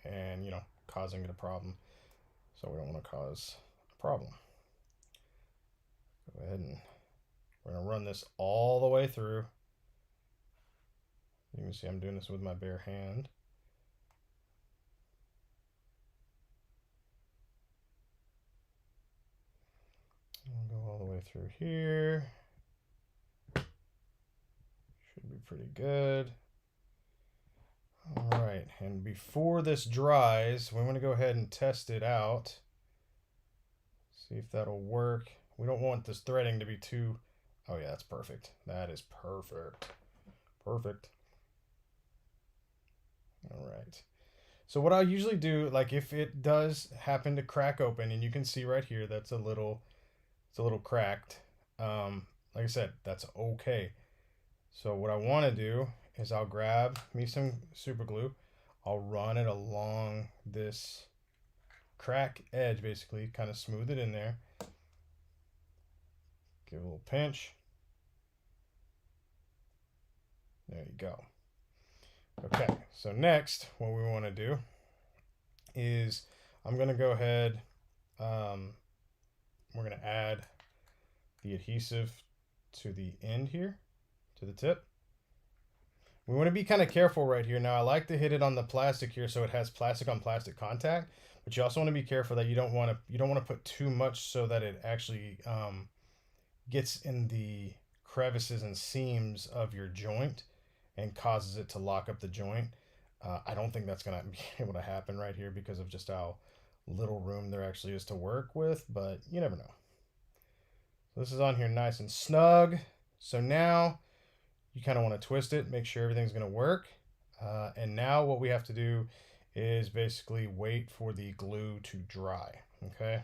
and, you know, causing it a problem. So we don't want to cause a problem. Go ahead and we're going to run this all the way through. You can see I'm doing this with my bare hand. We'll go all the way through here. Should be pretty good. All right, and before this dries, we want to go ahead and test it out. See if that'll work. We don't want this threading to be too... Oh yeah, that's perfect. That is perfect. Perfect. All right. So what I usually do, like if it does happen to crack open, and you can see right here, it's a little cracked. Like I said, that's okay. So what I want to do is I'll grab me some super glue. I'll run it along this crack edge, basically, kind of smooth it in there. Give it a little pinch. There you go. Okay, so next, what we want to do is I'm going to go ahead, we're going to add the adhesive to the end here, to the tip. We want to be kind of careful right here. Now, I like to hit it on the plastic here so it has plastic on plastic contact, but you also want to be careful that you don't want to put too much so that it actually gets in the crevices and seams of your joint and causes it to lock up the joint. I don't think that's going to be able to happen right here because of just how little room there actually is to work with, but you never know. So this is on here nice and snug. So now you kind of want to twist it, make sure everything's going to work. And now what we have to do is basically wait for the glue to dry. Okay,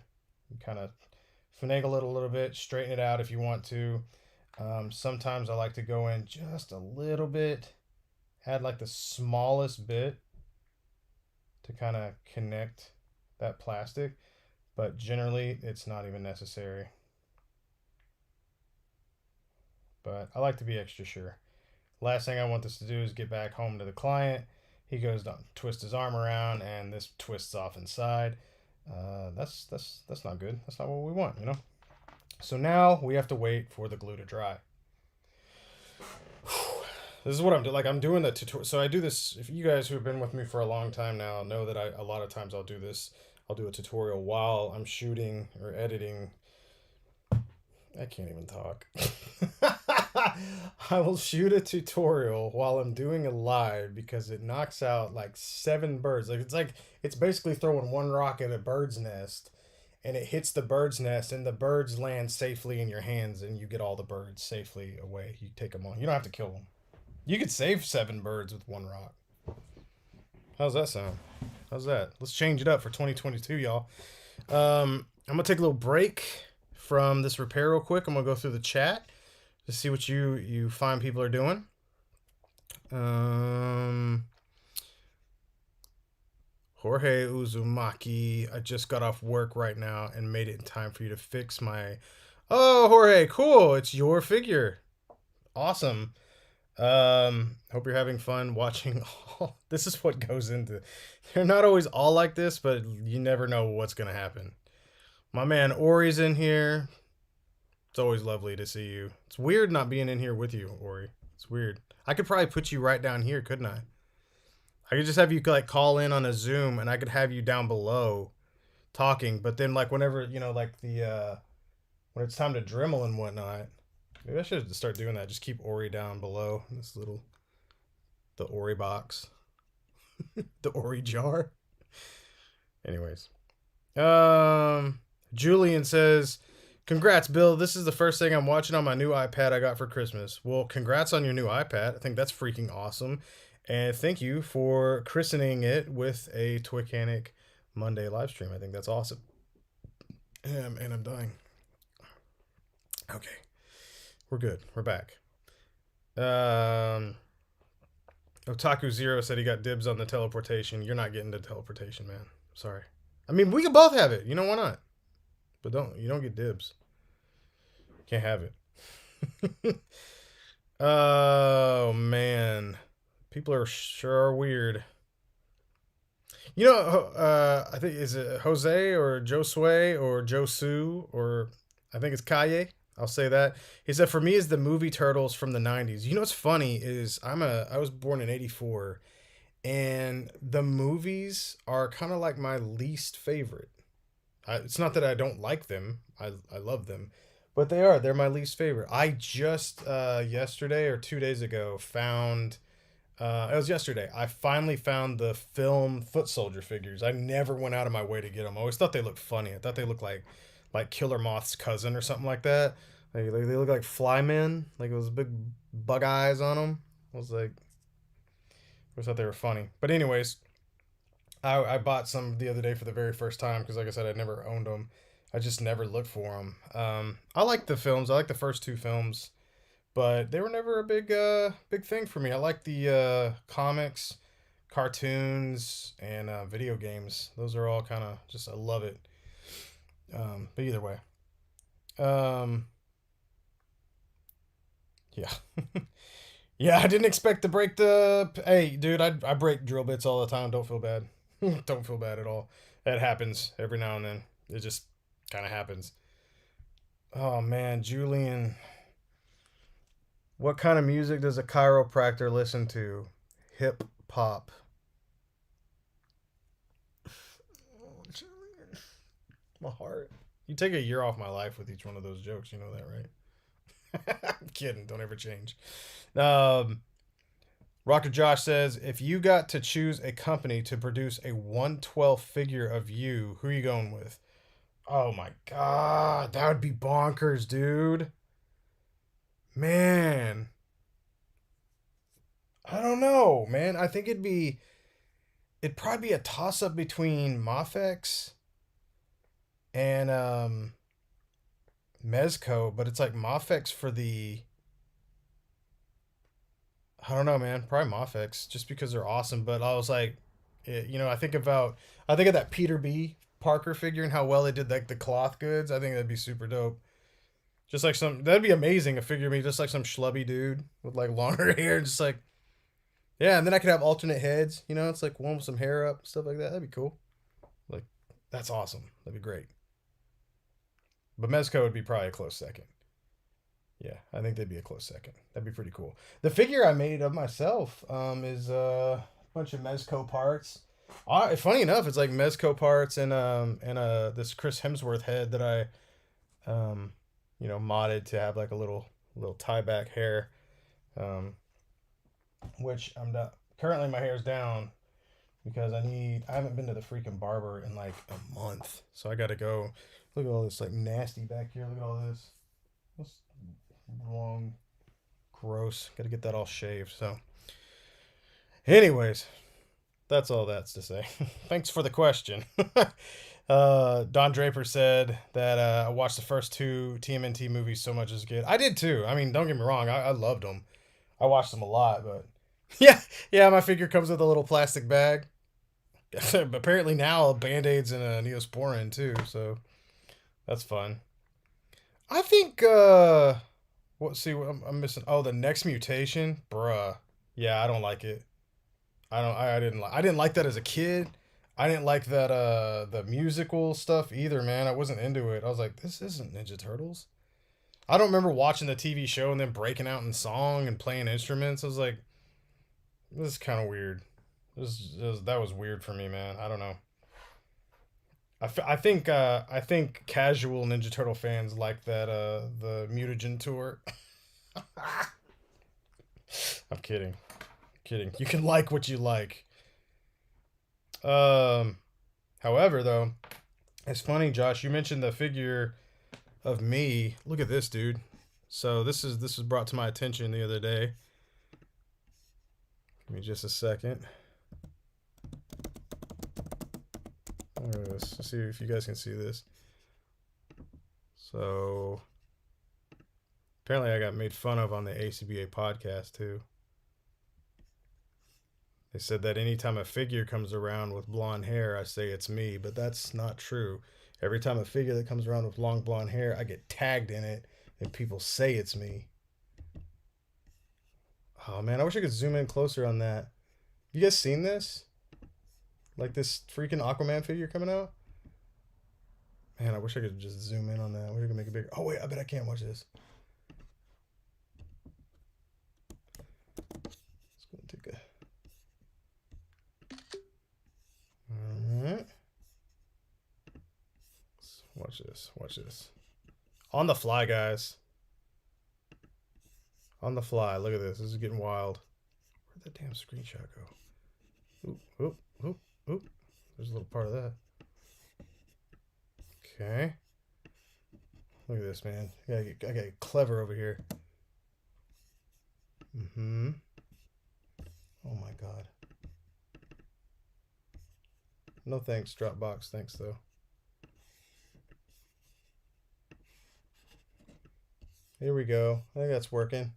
you kind of finagle it a little bit, straighten it out if you want to. Sometimes I like to go in just a little bit, add like the smallest bit to kind of connect that plastic, but generally it's not even necessary. But I like to be extra sure. Last thing I want this to do is get back home to the client. He goes to twist his arm around and this twists off inside. That's not good. That's not what we want, you know? So now we have to wait for the glue to dry. This is what I'm doing. Like I'm doing the tutorial. So I do this. If you guys who have been with me for a long time now know that a lot of times I'll do this. I'll do a tutorial while I'm shooting or editing. I can't even talk. I will shoot a tutorial while I'm doing a live because it knocks out like 7 birds. It's basically throwing one rock at a bird's nest, and it hits the bird's nest, and the birds land safely in your hands, and you get all the birds safely away. You take them on. You don't have to kill them. You could save 7 birds with 1 rock. How's that sound? How's that? Let's change it up for 2022, y'all. I'm gonna take a little break from this repair real quick. I'm gonna go through the chat to see what you fine people are doing. Jorge Uzumaki, I just got off work right now and made it in time for you to fix my... Oh, Jorge, cool. It's your figure. Awesome. Hope you're having fun watching all... This is what goes into... They're not always all like this, but you never know what's going to happen. My man Ori's in here. It's always lovely to see you. It's weird not being in here with you, Ori. It's weird. I could probably put you right down here, couldn't I? I could just have you like call in on a Zoom, and I could have you down below talking. But then, like whenever you know, like the when it's time to Dremel and whatnot, maybe I should start doing that. Just keep Ori down below this little the Ori box, the Ori jar. Anyways, Julian says, "Congrats, Bill. This is the first thing I'm watching on my new iPad I got for Christmas." Well, congrats on your new iPad. I think that's freaking awesome. And thank you for christening it with a Twicanic Monday live stream. I think that's awesome. And I'm dying. Okay. We're good. We're back. Otaku Zero said he got dibs on the teleportation. You're not getting the teleportation, man. Sorry. I mean, we can both have it. You know, why not? But you don't get dibs. Can't have it. Oh, man. People are sure weird. You know, I think is it Jose or Josue or Josu or I think it's Kaye. I'll say that. He said for me is the movie Turtles from the 90s. You know what's funny is I was born in 84 and the movies are kind of like my least favorite. It's not that I don't like them. I love them. But they're my least favorite. I just yesterday or 2 days ago found it was yesterday. I finally found the film Foot Soldier figures. I never went out of my way to get them. I always thought they looked funny. I thought they looked like Killer Moth's cousin or something like that. They look like flymen, like those big bug eyes on them. I was like, I always thought they were funny. But anyways, I bought some the other day for the very first time because, like I said, I never owned them. I just never looked for them. I like the films. I like the first two films, but they were never a big thing for me. I like the comics, cartoons, and video games. Those are all kind of just I love it. But either way, um, yeah, yeah. I didn't expect to break the. Hey, dude, I break drill bits all the time. Don't feel bad. Don't feel bad at all. That happens every now and then. It just kind of happens. Oh man, Julian. What kind of music does a chiropractor listen to? Hip hop. Oh, Julian. My heart. You take a year off my life with each one of those jokes. You know that, right? I'm kidding. Don't ever change. Um, Rocker Josh says, if you got to choose a company to produce a 1/12 figure of you, who are you going with? Oh my god, that would be bonkers, dude. Man, I don't know, man. I think it'd probably be a toss up between Mafex and Mezco, but it's like Mafex for the I don't know, man. Probably Mafex just because they're awesome. But I was like, I think of that Peter B. Parker figure and how well they did like the cloth goods. I think that'd be super dope. Just like that'd be amazing. A figure of me, just like some schlubby dude with like longer hair, just like yeah. And then I could have alternate heads. You know, it's like one with some hair up, stuff like that. That'd be cool. Like that's awesome. That'd be great. But Mezco would be probably a close second. Yeah, I think they'd be a close second. That'd be pretty cool. The figure I made of myself is a bunch of Mezco parts. Funny enough, it's like Mezco parts and this Chris Hemsworth head that I modded to have like a little tie back hair. Um, which I'm not currently my hair's down because I haven't been to the freaking barber in like a month, so I gotta go. Look at all this like nasty back here. Look at all this. This long, gross. Got to get that all shaved. So, anyways, that's all that's to say. Thanks for the question. Don Draper said that I watched the first two TMNT movies so much as a kid. I did too. I mean, don't get me wrong. I loved them. I watched them a lot, but yeah, my figure comes with a little plastic bag. Apparently now Band-Aids and a Neosporin too, so that's fun. I think what? See, what I'm missing. Oh, the next mutation, bruh. Yeah, I don't like it. I don't. I didn't like. I didn't like that as a kid. I didn't like that the musical stuff either, man. I wasn't into it. I was like, this isn't Ninja Turtles. I don't remember watching the TV show and then breaking out in song and playing instruments. I was like, this is kind of weird. That was weird for me, man. I don't know. I think casual Ninja Turtle fans like that the Mutagen tour. I'm kidding. Kidding. You can like what you like. Um However though, it's funny, Josh, you mentioned the figure of me. Look at this, dude. So this was brought to my attention the other day. Give me just a second. Let's see if you guys can see this. So apparently I got made fun of on the ACBA podcast too. They said that anytime a figure comes around with blonde hair, I say it's me, but that's not true. Every time a figure that comes around with long blonde hair, I get tagged in it and people say it's me. Oh man, I wish I could zoom in closer on that. You guys seen this? Like this freaking Aquaman figure coming out. Man, I wish I could just zoom in on that. I wish I could make it bigger. Oh wait, I bet I can't watch this. Let's go and take a. Alright. Watch this. Watch this. On the fly, guys. On the fly. Look at this. This is getting wild. Where'd that damn screenshot go? Oop, oop, oop, oop. There's a little part of that. Okay. Look at this, man. I gotta get clever over here. Mm-hmm. Oh my god. No thanks, Dropbox. Thanks, though. Here we go. I think that's working.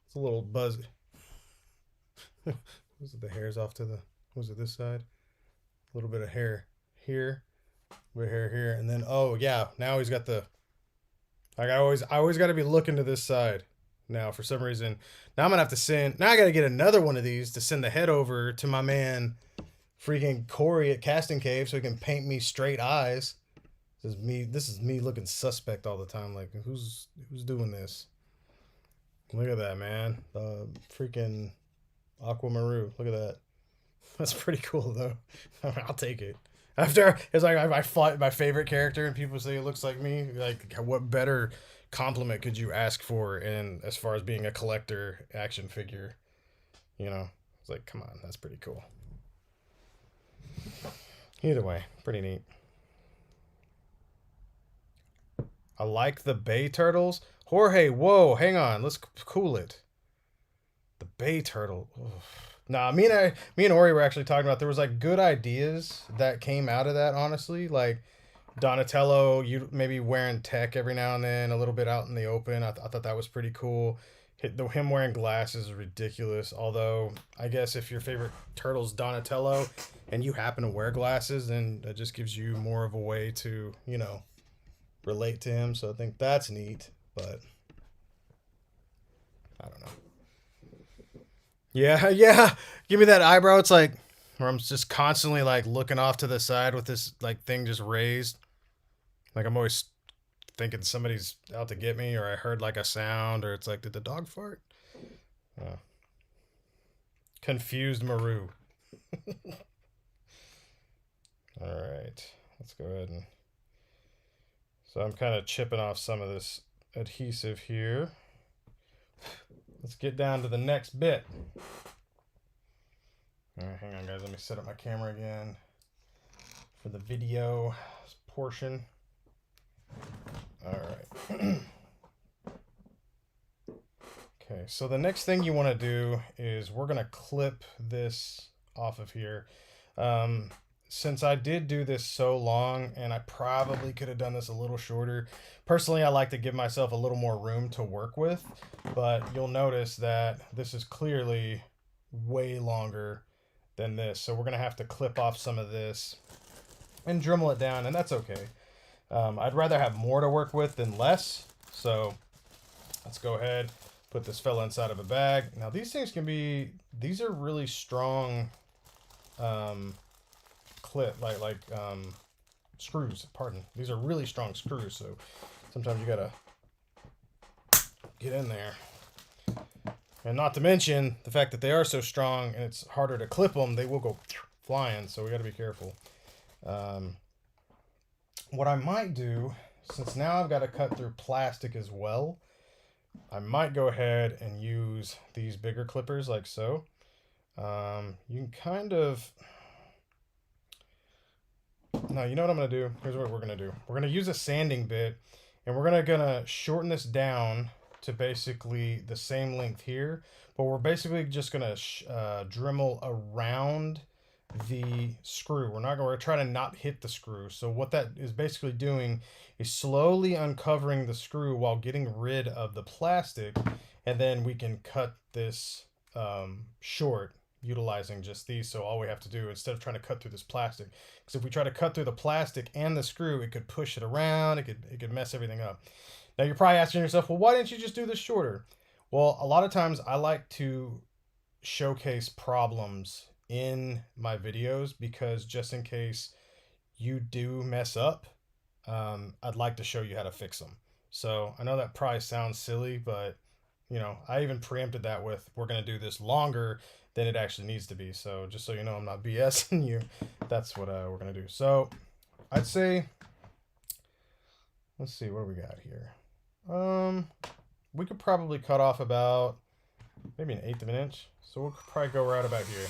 It's a little buzz. Was it the hairs off to the... Was it this side? A little bit of hair here. A bit of hair here. And then, oh, yeah. Now he's got the... Like, I always got to be looking to this side. Now, for some reason. Now I'm going to have to send... Now I got to get another one of these to send the head over to my man, freaking Corey at Casting Cave, so he can paint me straight eyes. This is me looking suspect all the time. Like, who's doing this? Look at that, man. Freaking Aquamaru. Look at that. That's pretty cool, though. I'll take it. After it's like I fought my favorite character, and people say it looks like me. Like, what better compliment could you ask for? And as far as being a collector action figure, you know, it's like, come on, that's pretty cool. Either way, pretty neat. I like the Bay Turtles. Jorge, whoa, hang on. Let's cool it. The Bay Turtle. Ugh. Nah, me and Ori were actually talking about there was like good ideas that came out of that, honestly. Like Donatello, you maybe wearing tech every now and then, a little bit out in the open. I thought that was pretty cool. Him wearing glasses is ridiculous. Although, I guess if your favorite turtle's Donatello and you happen to wear glasses, then that just gives you more of a way to, you know, relate to him. So I think that's neat, but I don't know. Yeah. Give me that eyebrow. It's like where I'm just constantly like looking off to the side with this like thing just raised. Like I'm always thinking somebody's out to get me, or I heard like a sound, or it's like, did the dog fart? Confused Maru. All right, let's go ahead and. So I'm kind of chipping off some of this adhesive here. Let's get down to the next bit. All right, hang on, guys. Let me set up my camera again for the video portion. All right. Okay, so the next thing you want to do is we're going to clip this off of here. Since I did do this so long, and I probably could have done this a little shorter. Personally, I like to give myself a little more room to work with, but you'll notice that this is clearly way longer than this. So we're going to have to clip off some of this and Dremel it down, and that's okay. I'd rather have more to work with than less. So let's go ahead, put this fella inside of a bag. Now these things these are really strong like screws, pardon. These are really strong screws, so sometimes you gotta get in there. And not to mention the fact that they are so strong and it's harder to clip them, they will go flying, so we gotta be careful. What I might do, since now I've got to cut through plastic as well, I might go ahead and use these bigger clippers like so. You can kind of... No, you know what I'm going to do? Here's what we're going to do. We're going to use a sanding bit, and we're going to shorten this down to basically the same length here, but we're basically just going to Dremel around the screw. We're going to try to not hit the screw. So what that is basically doing is slowly uncovering the screw while getting rid of the plastic, and then we can cut this short utilizing just these. So all we have to do, instead of trying to cut through this plastic, because if we try to cut through the plastic and the screw, it could push it around, it could mess everything up. Now you're probably asking yourself, well, why didn't you just do this shorter? Well, a lot of times I like to showcase problems in my videos, because just in case you do mess up, I'd like to show you how to fix them. So I know that probably sounds silly, but you know, I even preempted that with, we're going to do this longer than it actually needs to be. So just so you know, I'm not BSing you. That's what we're going to do. So I'd say, let's see, what do we got here? We could probably cut off about maybe 1/8 of an inch. So we'll probably go right about here.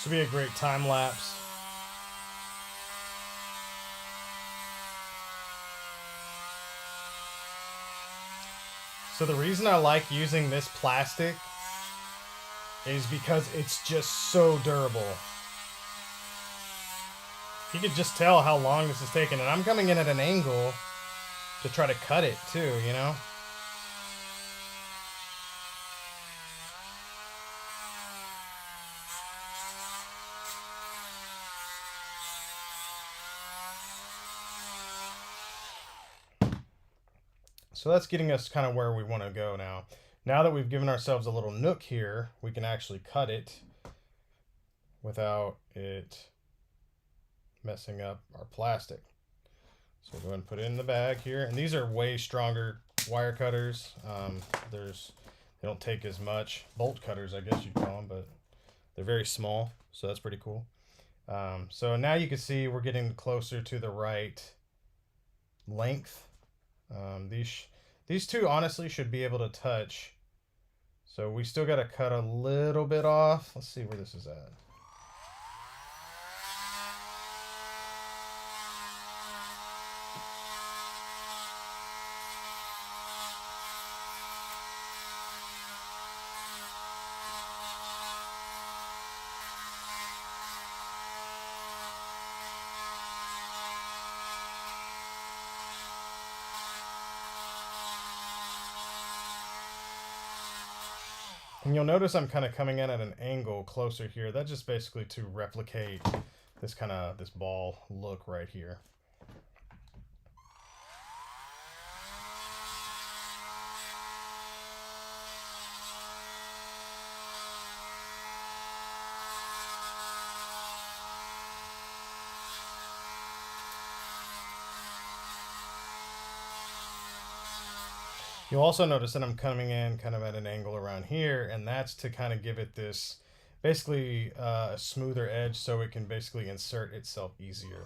This would be a great time lapse. So the reason I like using this plastic is because it's just so durable. You can just tell how long this is taking, and I'm coming in at an angle to try to cut it too, you know? So that's getting us kind of where we want to go now. Now that we've given ourselves a little nook here, we can actually cut it without it messing up our plastic. So we'll go ahead and put it in the bag here. And these are way stronger wire cutters. They don't take as much. Bolt cutters, I guess you'd call them, but they're very small. So that's pretty cool. So now you can see we're getting closer to the right length. These two honestly should be able to touch. So we still got to cut a little bit off. Let's see where this is at. And you'll notice I'm kind of coming in at an angle closer here. That's just basically to replicate this this ball look right here. You'll also notice that I'm coming in kind of at an angle around here, and that's to kind of give it this basically a smoother edge so it can basically insert itself easier.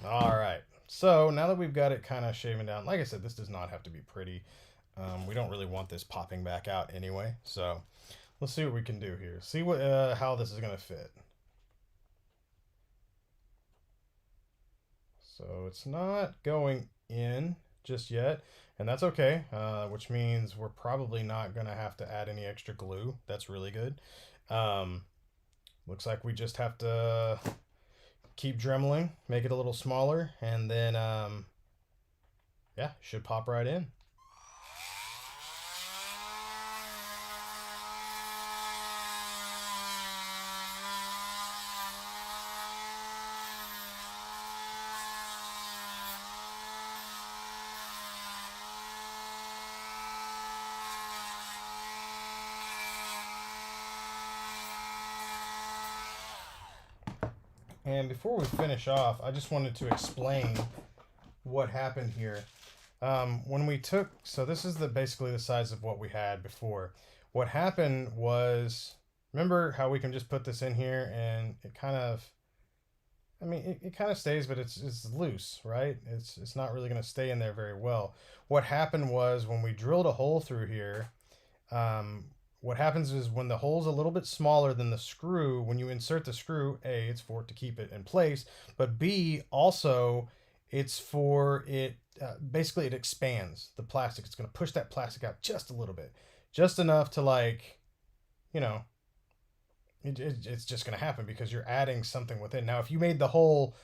All right, so now that we've got it kind of shaving down, like I said, this does not have to be pretty. We don't really want this popping back out anyway, so let's see what we can do here. See what how this is going to fit. So it's not going in just yet, and that's okay, which means we're probably not going to have to add any extra glue. That's really good. Looks like we just have to keep dremeling, make it a little smaller, and then, yeah, should pop right in. And before we finish off, I just wanted to explain what happened here. When we took, so this is basically the size of what we had before. What happened was, remember how we can just put this in here and it kind of, I mean, it kind of stays, but it's loose, right? It's not really going to stay in there very well. What happened was when we drilled a hole through here, what happens is when the hole's a little bit smaller than the screw, when you insert the screw, A, it's for it to keep it in place, but B, also, It's for it. Basically, it expands the plastic. It's going to push that plastic out just a little bit, just enough to like, you know, it's just going to happen because you're adding something within. Now, if you made the hole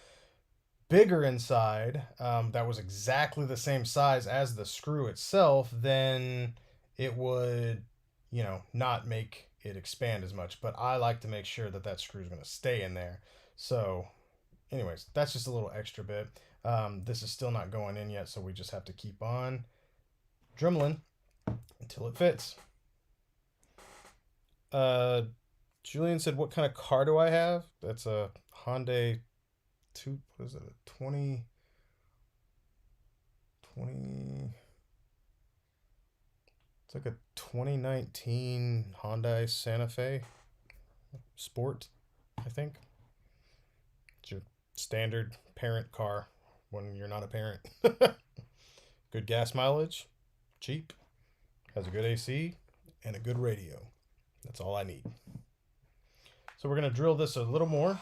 bigger inside, that was exactly the same size as the screw itself, then it would, you know, not make it expand as much. But I like to make sure that that screw is going to stay in there. So anyways, that's just a little extra bit. This is still not going in yet, so we just have to keep on dremeling until it fits. Julian said, what kind of car do I have? That's a Hyundai what is it, a 20 it's like a 2019 Hyundai Santa Fe Sport, I think. It's your standard parent car when you're not a parent. Good gas mileage, cheap, has a good AC, and a good radio. That's all I need. So we're going to drill this a little more.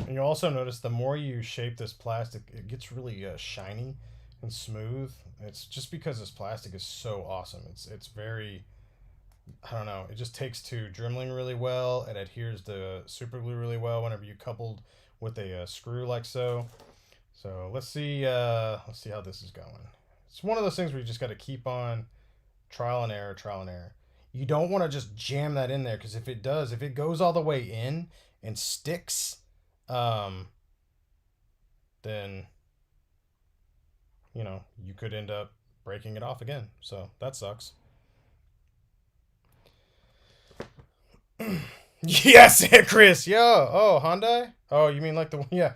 And you'll also notice the more you shape this plastic, it gets really shiny and smooth. It's just because this plastic is so awesome. It's very, I don't know, it just takes to dremeling really well. It adheres to super glue really well whenever you coupled with a screw like so. So let's see how this is going. It's one of those things where you just got to keep on trial and error, trial and error. You don't want to just jam that in there, because if it does, if it goes all the way in and sticks, then, you know, you could end up breaking it off again. So that sucks. Yes, Chris. Yeah. Oh, Hyundai? Oh, you mean like the one? Yeah.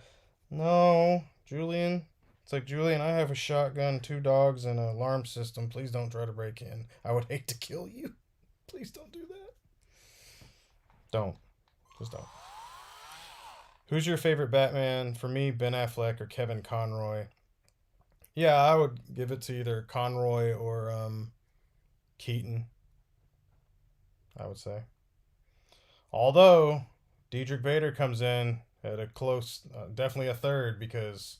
No, Julian. It's like, Julian, I have a shotgun, 2 dogs, and an alarm system. Please don't try to break in. I would hate to kill you. Please don't do that. Don't. Just don't. Who's your favorite Batman? For me, Ben Affleck or Kevin Conroy. Yeah, I would give it to either Conroy or Keaton, I would say. Although, Diedrich Bader comes in at a close, definitely a third, because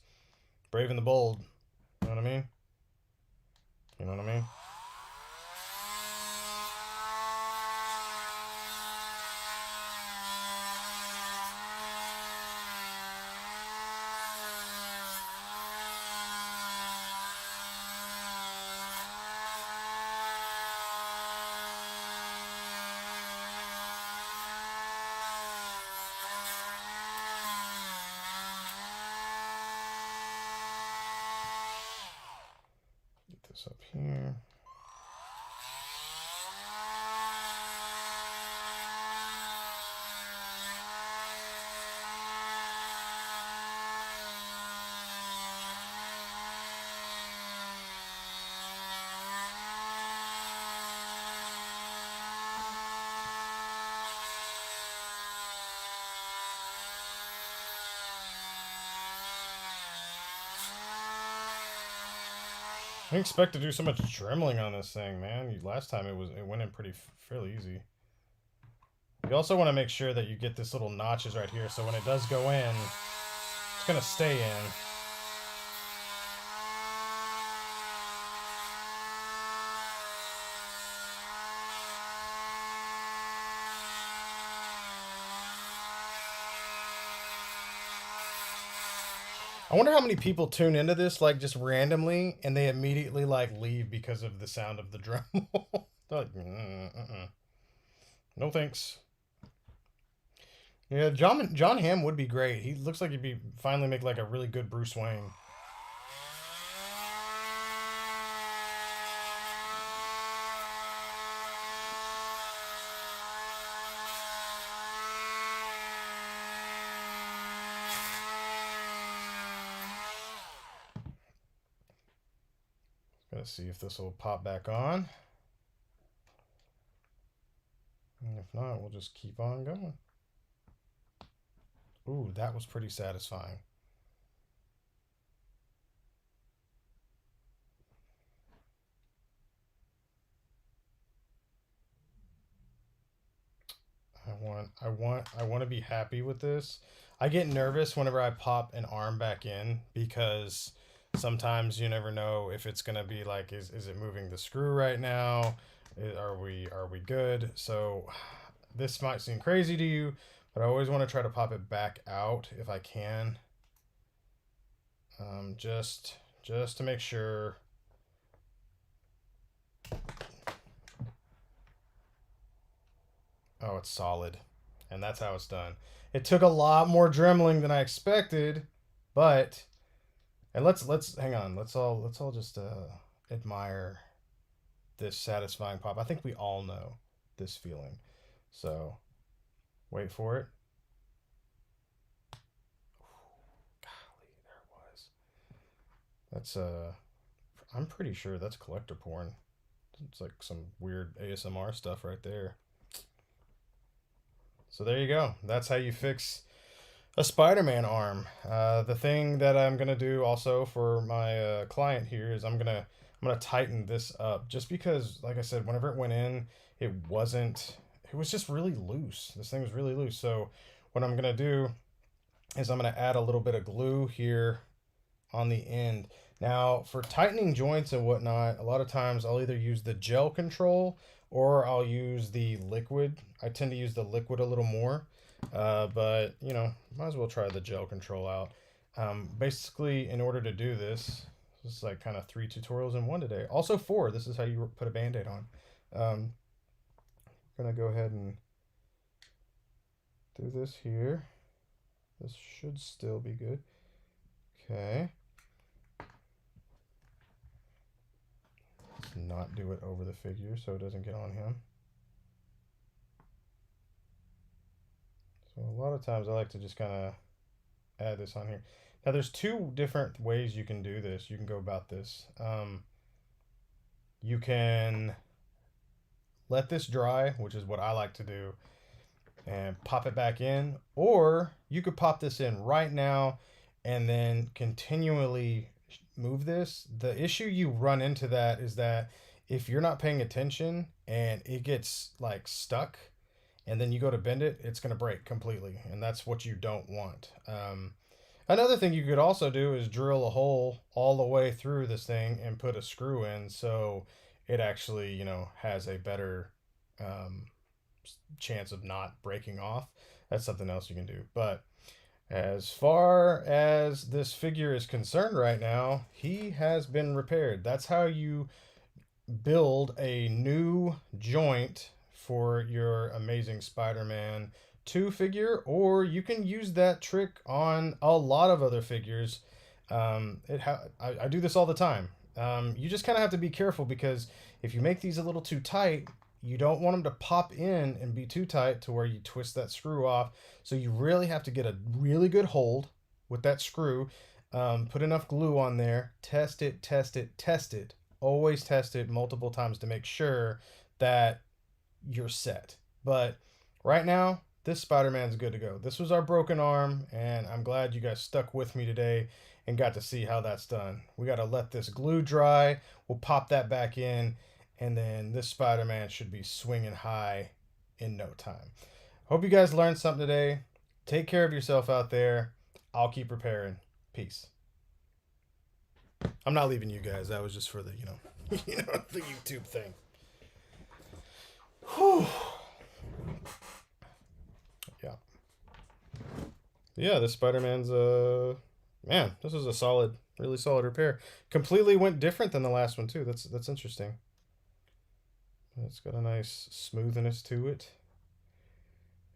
Brave and the Bold. You know what I mean? You know what I mean? This up here. I didn't expect to do so much dremeling on this thing, man. Last time it went in pretty fairly easy. You also want to make sure that you get this little notches right here, so when it does go in, it's gonna stay in. I wonder how many people tune into this, like, just randomly, and they immediately, like, leave because of the sound of the drum. They're like, no thanks. Yeah, John Hamm would be great. He looks like he'd finally make, like, a really good Bruce Wayne. Let's see if this will pop back on. And if not, we'll just keep on going. Ooh, that was pretty satisfying. I want to be happy with this. I get nervous whenever I pop an arm back in because sometimes you never know if it's gonna be like, is it moving the screw right now? Are we good? So this might seem crazy to you, but I always want to try to pop it back out if I can. Just to make sure. Oh, it's solid. And that's how it's done. It took a lot more dremeling than I expected, but and let's hang on. Let's all just admire this satisfying pop. I think we all know this feeling. So, wait for it. Golly, there it was. That's I'm pretty sure that's collector porn. It's like some weird ASMR stuff right there. So there you go. That's how you fix a Spider-Man arm. The thing that I'm gonna do also for my client here is I'm gonna tighten this up just because, like I said, whenever it went in, it was just really loose. This thing was really loose. So what I'm gonna do is I'm gonna add a little bit of glue here on the end. Now, for tightening joints and whatnot, a lot of times I'll either use the gel control or I'll use the liquid. I tend to use the liquid a little more, but you know, might as well try the gel control out. Basically, in order to do this, this is like kind of 3 tutorials in one today. Also 4, this is how you put a Band-Aid on. I'm gonna go ahead and do this here. This should still be good. Okay. Let's not do it over the figure so it doesn't get on him. So a lot of times I like to just kind of add this on here. Now there's 2 different ways you can do this. You can go about this. You can let this dry, which is what I like to do, and pop it back in, or you could pop this in right now and then continually move this. The issue you run into that is that if you're not paying attention and it gets like stuck and then you go to bend it, it's going to break completely, and that's what you don't want. Another thing you could also do is drill a hole all the way through this thing and put a screw in so it actually, you know, has a better chance of not breaking off. That's something else you can do. But as far as this figure is concerned right now, he has been repaired. That's how you build a new joint for your Amazing Spider-Man 2 figure, or you can use that trick on a lot of other figures. I do this all the time. You just kind of have to be careful because if you make these a little too tight, you don't want them to pop in and be too tight to where you twist that screw off. So you really have to get a really good hold with that screw. Put enough glue on there. Test it, test it, test it. Always test it multiple times to make sure that you're set. But right now, this Spider-Man's good to go. This was our broken arm, and I'm glad you guys stuck with me today and got to see how that's done. We got to let this glue dry. We'll pop that back in, and then this Spider-Man should be swinging high in no time. Hope you guys learned something today. Take care of yourself out there. I'll keep repairing. Peace. I'm not leaving you guys. That was just for the, the YouTube thing. Whew. Yeah, this Spider-Man's man, this is a really solid repair. Completely went different than the last one too. That's interesting. It's got a nice smoothness to it.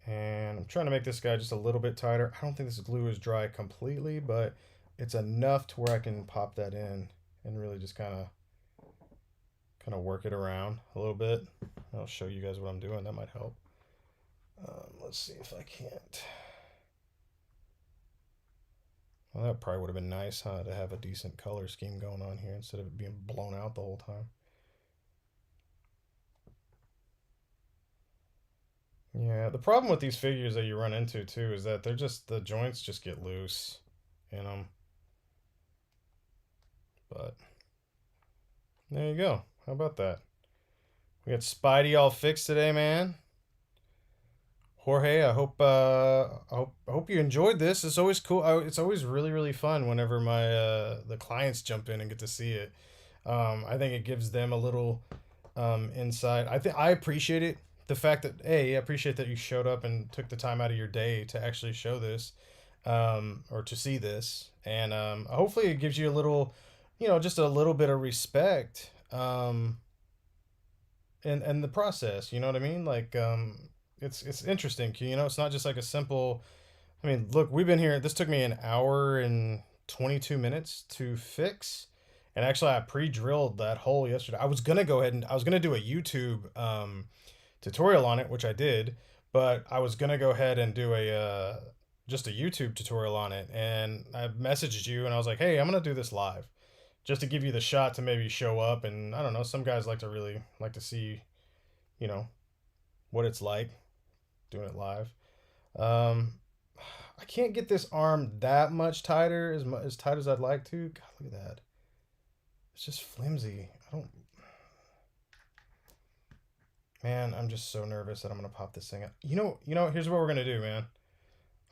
And I'm trying to make this guy just a little bit tighter. I don't think this glue is dry completely, but it's enough to where I can pop that in and really just kind of work it around a little bit. I'll show you guys what I'm doing. That might help. Let's see if I can't. Well, that probably would have been nice, huh, to have a decent color scheme going on here instead of it being blown out the whole time. Yeah, the problem with these figures that you run into too is that they're just, the joints just get loose in them. But there you go. How about that? We got Spidey all fixed today, man. Jorge, I hope you enjoyed this. It's always cool. It's always really fun whenever my the clients jump in and get to see it. I think it gives them a little insight. I appreciate it. The fact that I appreciate that you showed up and took the time out of your day to actually show this, or to see this, and hopefully it gives you a little, just a little bit of respect. And the process, you know what I mean? Like, it's interesting, it's not just like a simple. I mean, look, we've been here. This took me an hour and 22 minutes to fix. And actually, I pre-drilled that hole yesterday. I was gonna go ahead and I was gonna do a YouTube tutorial on it, which I did, but I was gonna go ahead and do a just a YouTube tutorial on it. And I messaged you and I was like, hey, I'm gonna do this live, just to give you the shot to maybe show up. And I don't know, some guys really like to see, you know, what it's like doing it live. Um, I can't get this arm that much tighter, as tight as I'd like to. God, look at that. It's just flimsy. I don't. Man, I'm just so nervous that I'm gonna pop this thing out. Here's what we're gonna do, man.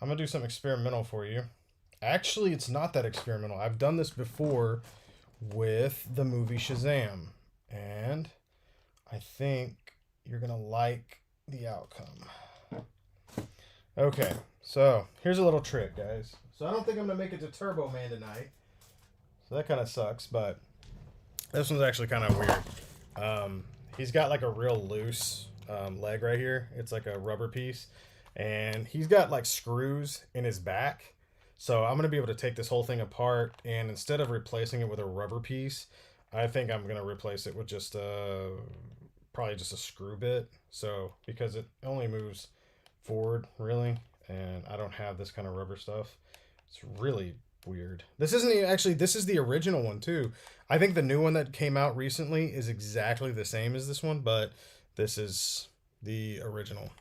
I'm gonna do something experimental for you. Actually, it's not that experimental. I've done this before with the movie Shazam, and I think you're gonna like the outcome. Okay, so here's a little trick, guys. So I don't think I'm gonna make it to Turbo Man tonight, so that kind of sucks. But this one's actually kind of weird. He's got like a real loose leg right here. It's like a rubber piece, and he's got like screws in his back. So I'm gonna be able to take this whole thing apart, and instead of replacing it with a rubber piece, I think I'm gonna replace it with just probably just a screw bit. So because it only moves forward really, and I don't have this kind of rubber stuff, it's really weird. This isn't actually, this is the original one too. I think the new one that came out recently is exactly the same as this one, but this is the original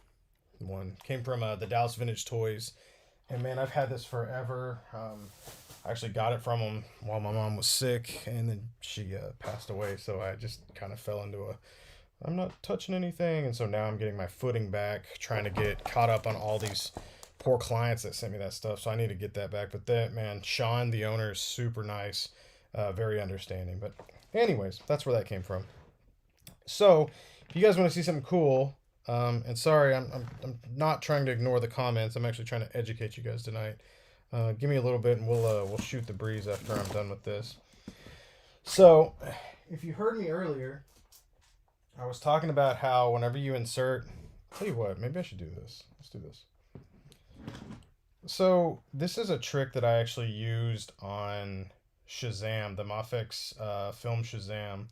one. Came from the Dallas Vintage Toys, and man, I've had this forever. I actually got it from them while my mom was sick, and then she passed away, so I just kind of fell into I'm not touching anything. And so now I'm getting my footing back, trying to get caught up on all these poor clients that sent me that stuff. So I need to get that back. But that, man, Sean, the owner, is super nice, very understanding. But anyways, that's where that came from. So if you guys want to see something cool, and sorry, I'm not trying to ignore the comments. I'm actually trying to educate you guys tonight. Give me a little bit and we'll shoot the breeze after I'm done with this. So if you heard me earlier, I was talking about how whenever you insert, tell you what, maybe I should do this. Let's do this. So this is a trick that I actually used on Shazam, the Mafex film Shazam,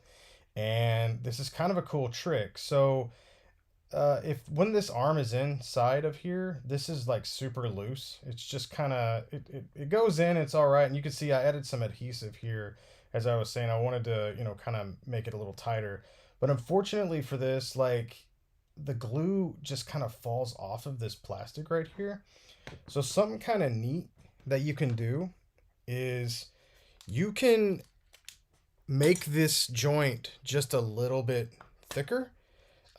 and this is kind of a cool trick. So if when this arm is inside of here, this is like super loose. It's just kind of it goes in. It's all right, and you can see I added some adhesive here. As I was saying, I wanted to kind of make it a little tighter. But unfortunately for this, like, the glue just kind of falls off of this plastic right here. So something kind of neat that you can do is you can make this joint just a little bit thicker,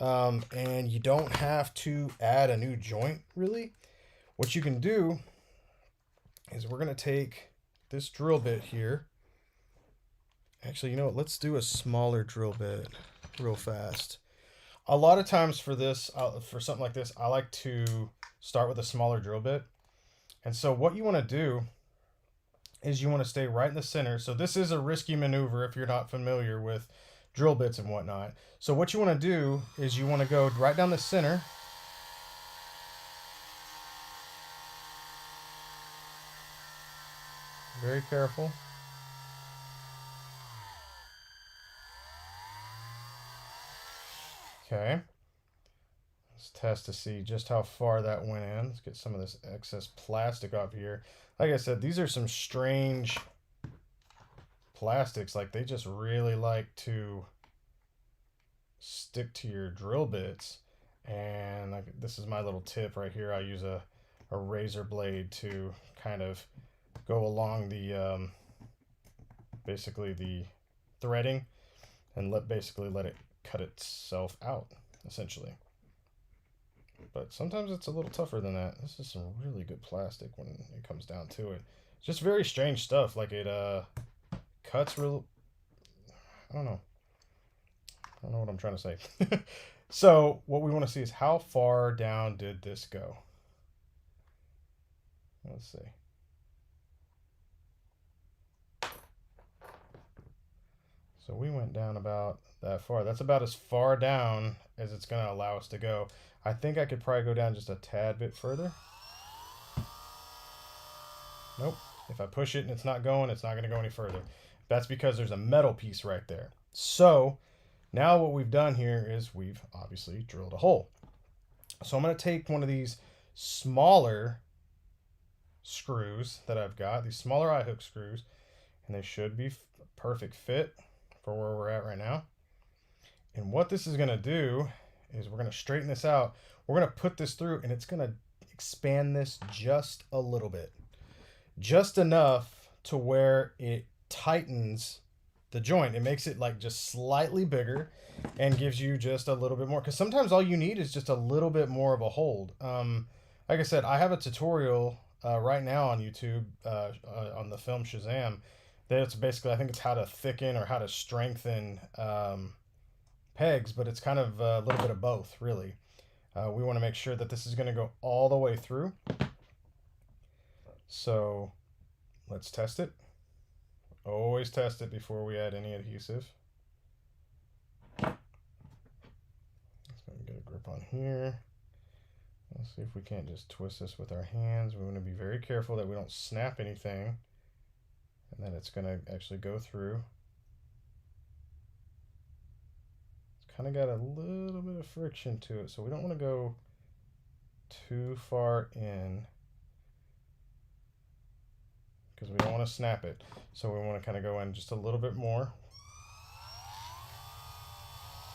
and you don't have to add a new joint really. What you can do is we're going to take this drill bit here. Actually, you know what? Let's do a smaller drill bit real fast. A lot of times for this, for something like this, I like to start with a smaller drill bit. And so what you want to do is you want to stay right in the center. So this is a risky maneuver if you're not familiar with drill bits and whatnot. So what you want to do is you want to go right down the center. Very careful. Okay. Let's test to see just how far that went in. Let's get some of this excess plastic off here. Like I said, these are some strange plastics. Like they just really like to stick to your drill bits. And like, this is my little tip right here. I use a razor blade to kind of go along the basically the threading and basically let it cut itself out essentially. But sometimes it's a little tougher than that. This is some really good plastic when it comes down to it. It's just very strange stuff. Like it cuts real. I don't know what I'm trying to say. So what we want to see is how far down did this go? Let's see. So we went down about that far. That's about as far down as it's going to allow us to go. I think I could probably go down just a tad bit further. Nope. If I push it and it's not going, it's not going to go any further. That's because there's a metal piece right there. So now what we've done here is we've obviously drilled a hole. So I'm going to take one of these smaller screws that I've got, these smaller eye hook screws, and they should be a perfect fit for where we're at right now. And what this is going to do is we're going to straighten this out. We're going to put this through and it's going to expand this just a little bit. Just enough to where it tightens the joint. It makes it like just slightly bigger and gives you just a little bit more. Because sometimes all you need is just a little bit more of a hold. Like I said, I have a tutorial right now on YouTube on the film Shazam. That's basically, I think it's how to thicken or how to strengthen pegs, but it's kind of a little bit of both, really. We want to make sure that this is going to go all the way through. So let's test it. Always test it before we add any adhesive. Let's get a grip on here. Let's see if we can't just twist this with our hands. We want to be very careful that we don't snap anything and that it's going to actually go through. It's kind of got a little bit of friction to it, so we don't want to go too far in because we don't want to snap it. So we want to kind of go in just a little bit more.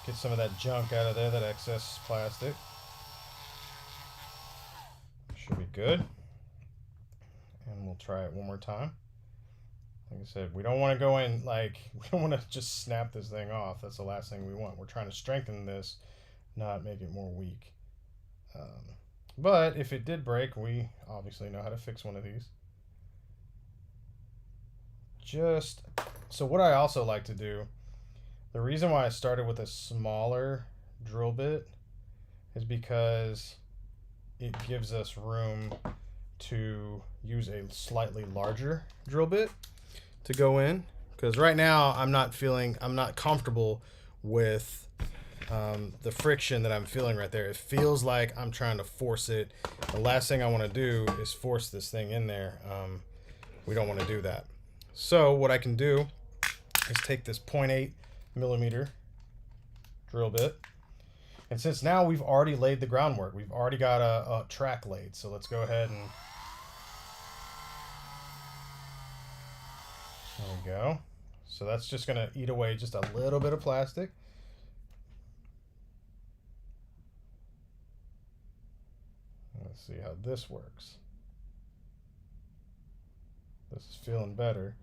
Get some of that junk out of there, that excess plastic. Should be good. And we'll try it one more time. Like I said, we don't want to go in like, we don't want to just snap this thing off. That's the last thing we want. We're trying to strengthen this, not make it more weak. But if it did break, we obviously know how to fix one of these. So what I also like to do, the reason why I started with a smaller drill bit is because it gives us room to use a slightly larger drill bit to go in, because right now I'm not comfortable with the friction that I'm feeling right there. It feels like I'm trying to force it. The last thing I want to do is force this thing in there. We don't want to do that. So what I can do is take this 0.8 millimeter drill bit, and since now we've already laid the groundwork, we've already got a track laid, so let's go ahead and there we go. So that's just going to eat away just a little bit of plastic. Let's see how this works. This is feeling better.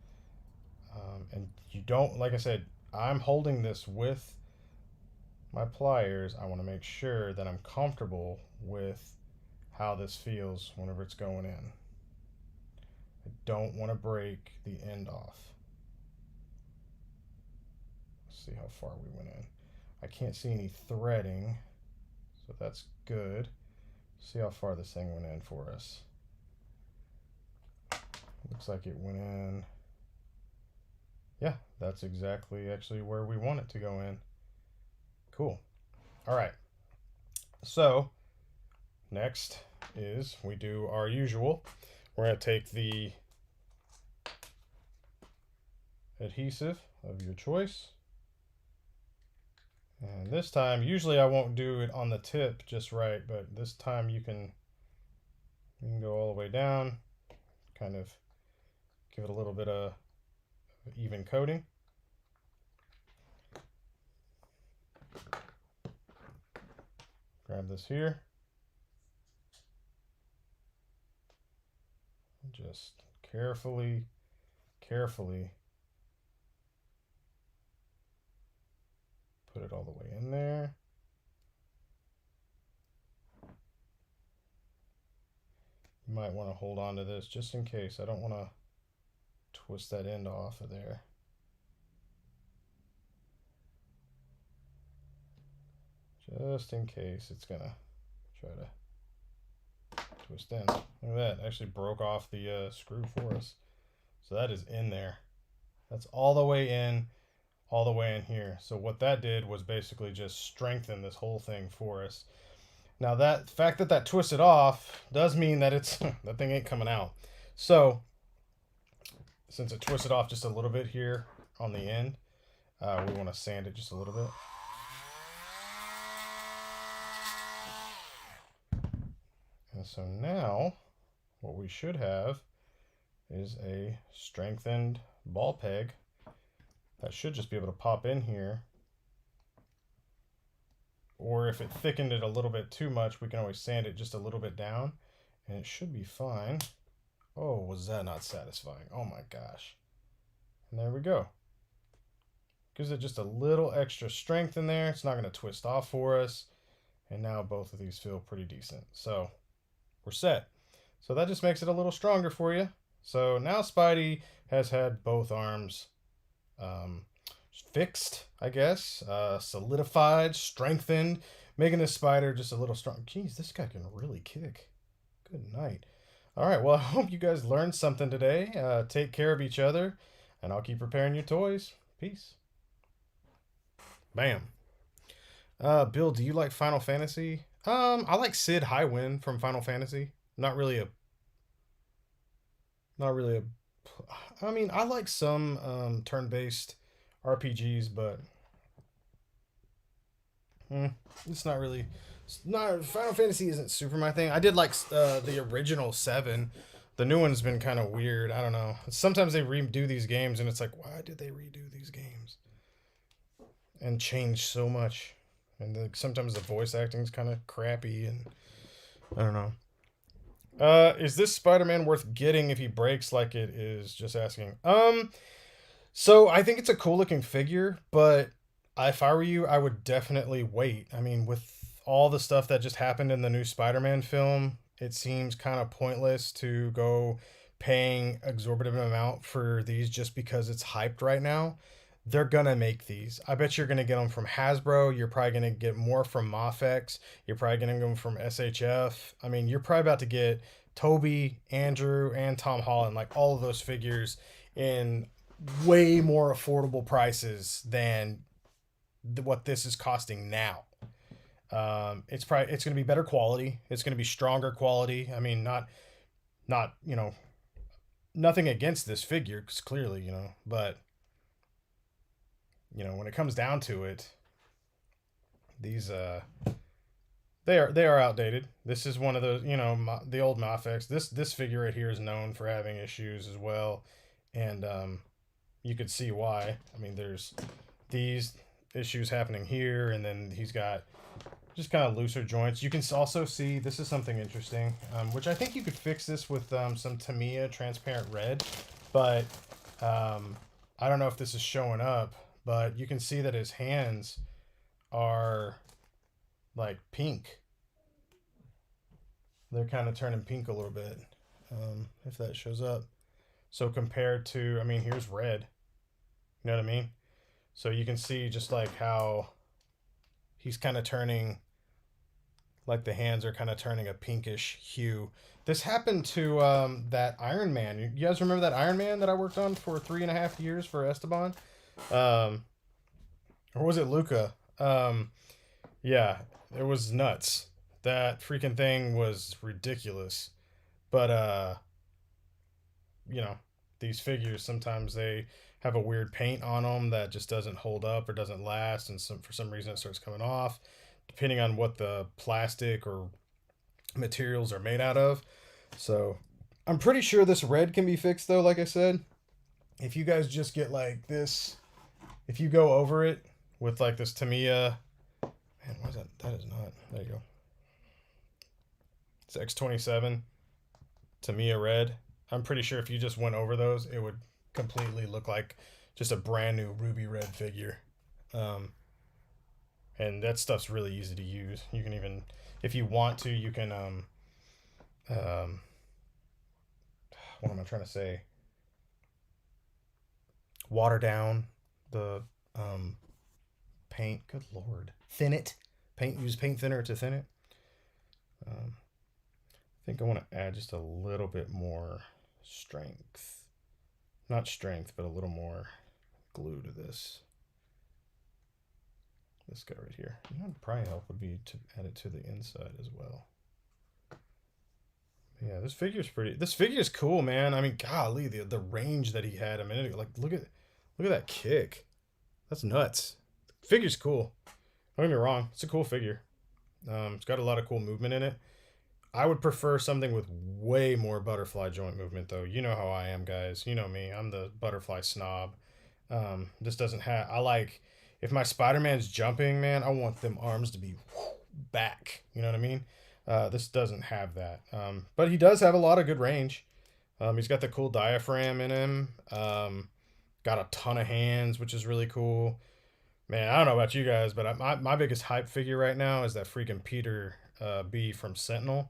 And you don't, like I said, I'm holding this with my pliers. I want to make sure that I'm comfortable with how this feels whenever it's going in. I don't want to break the end off. Let's see how far we went in. I can't see any threading, so that's good. See how far this thing went in for us. Looks like it went in. Yeah, that's exactly actually where we want it to go in. Cool. All right. So next is we do our usual. We're going to take the adhesive of your choice And this time, usually I won't do it on the tip just right, but this time you can go all the way down, kind of give it a little bit of even coating. Grab this here. Just carefully put it all the way in there. You might want to hold on to this just in case. I don't want to twist that end off of there. Just in case it's gonna try to twist in. Look at that, it actually broke off the screw for us. So that is in there. That's all the way in here. So what that did was basically just strengthen this whole thing for us. Now that fact that twisted off does mean that it's that thing ain't coming out. So since it twisted off just a little bit here on the end, we want to sand it just a little bit. And so now what we should have is a strengthened ball peg that should just be able to pop in here. Or if it thickened it a little bit too much, we can always sand it just a little bit down and it should be fine. Oh, was that not satisfying? Oh my gosh. And there we go. Gives it just a little extra strength in there. It's not going to twist off for us. And now both of these feel pretty decent. So we're set. So that just makes it a little stronger for you. So now Spidey has had both arms fixed, I guess, solidified, strengthened, making this spider just a little strong. Jeez, this guy can really kick. Good night. All right, well, I hope you guys learned something today. Take care of each other, and I'll keep preparing your toys. Peace. Bam. Bill, do you like Final Fantasy? I like Sid Highwind from Final Fantasy. Not really a. I mean, I like some turn-based RPGs, but it's not really. Final Fantasy isn't super my thing. I did like the original 7. The new one's been kind of weird. I don't know. Sometimes they redo these games, and it's like, why did they redo these games and change so much? And sometimes the voice acting's kind of crappy, and I don't know. Is this Spider-Man worth getting if he breaks like it is? Just asking. So I think it's a cool looking figure, but if I were you, I would definitely wait. I mean, with all the stuff that just happened in the new Spider-Man film, it seems kind of pointless to go paying exorbitant amount for these just because it's hyped right now. They're gonna make these. I bet you're gonna get them from Hasbro. You're probably gonna get more from Mafex. You're probably gonna get them from SHF. I mean, you're probably about to get Toby, Andrew, and Tom Holland, like all of those figures in way more affordable prices than what this is costing now. It's going to be better quality. It's going to be stronger quality. I mean, not nothing against this figure, because clearly, but when it comes down to it, these they are outdated. This is one of those, the old Mafex. This figure right here is known for having issues as well, and you could see why. I mean, there's these issues happening here, and then he's got just kind of looser joints. You can also see, this is something interesting, which I think you could fix this with some Tamiya transparent red, but I don't know if this is showing up, but you can see that his hands are like pink. They're kind of turning pink a little bit, if that shows up. So compared to, I mean, here's red. You know what I mean? So you can see just like how he's kind of turning, like the hands are kind of turning a pinkish hue. This happened to that Iron Man. You guys remember that Iron Man that I worked on for 3.5 years for Esteban? Or was it Luca? Yeah, it was nuts. That freaking thing was ridiculous. But, these figures, sometimes they have a weird paint on them that just doesn't hold up or doesn't last, and for some reason it starts coming off, depending on what the plastic or materials are made out of. So I'm pretty sure this red can be fixed though, like I said. If you guys just get like this, if you go over it with like this Tamiya, man, why is that? That is not, there you go. It's X27 Tamiya red. I'm pretty sure if you just went over those, it would completely look like just a brand new ruby red figure. And that stuff's really easy to use. You can even, if you want to, you can what am I trying to say? Water down the paint. Good lord, thin it. Use paint thinner to thin it. I think I want to add just a little bit more strength. Not strength, but a little more glue to this. This guy right here. You know what would probably help would be to add it to the inside as well. Yeah, this figure's pretty. This figure's cool, man. I mean, golly, the range that he had a minute ago. Like, look at that kick. That's nuts. The figure's cool. Don't get me wrong. It's a cool figure. It's got a lot of cool movement in it. I would prefer something with way more butterfly joint movement, though. You know how I am, guys. You know me. I'm the butterfly snob. This doesn't have. I like, if my Spider-Man's jumping, man, I want them arms to be back. You know what I mean? This doesn't have that. But he does have a lot of good range. He's got the cool diaphragm in him. Got a ton of hands, which is really cool. Man, I don't know about you guys, but my biggest hype figure right now is that freaking Peter B from Sentinel.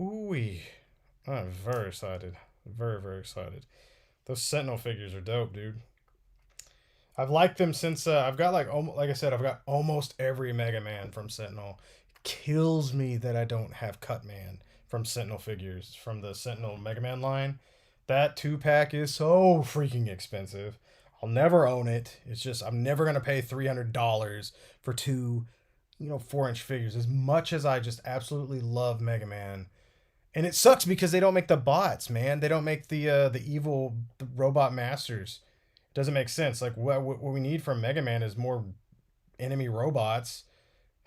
Ooh-wee. I'm very excited. Very, very excited. Those Sentinel figures are dope, dude. I've liked them since I've got like I said, I've got almost every Mega Man from Sentinel. It kills me that I don't have Cutman from Sentinel figures from the Sentinel Mega Man line. That 2-pack is so freaking expensive. I'll never own it. It's just I'm never gonna pay $300 for two, 4-inch figures. As much as I just absolutely love Mega Man, and it sucks because they don't make the bots, man. They don't make the evil robot masters. It doesn't make sense. Like what we need from Mega Man is more enemy robots,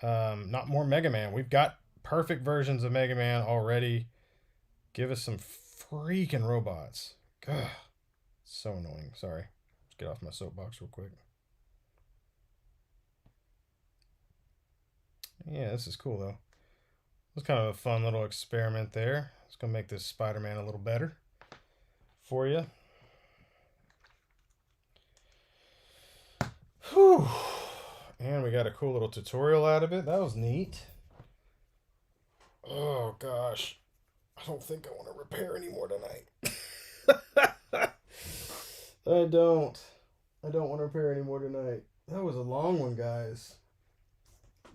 not more Mega Man. We've got perfect versions of Mega Man already. Give us some freaking robots. Ugh, so annoying. Sorry. Let's get off my soapbox real quick. Yeah, this is cool though. It was kind of a fun little experiment there. It's gonna make this Spider-Man a little better for you. Whew. And we got a cool little tutorial out of it. That was neat. Oh gosh. I don't think I want to repair anymore tonight. I don't want to repair anymore tonight. That was a long one, guys.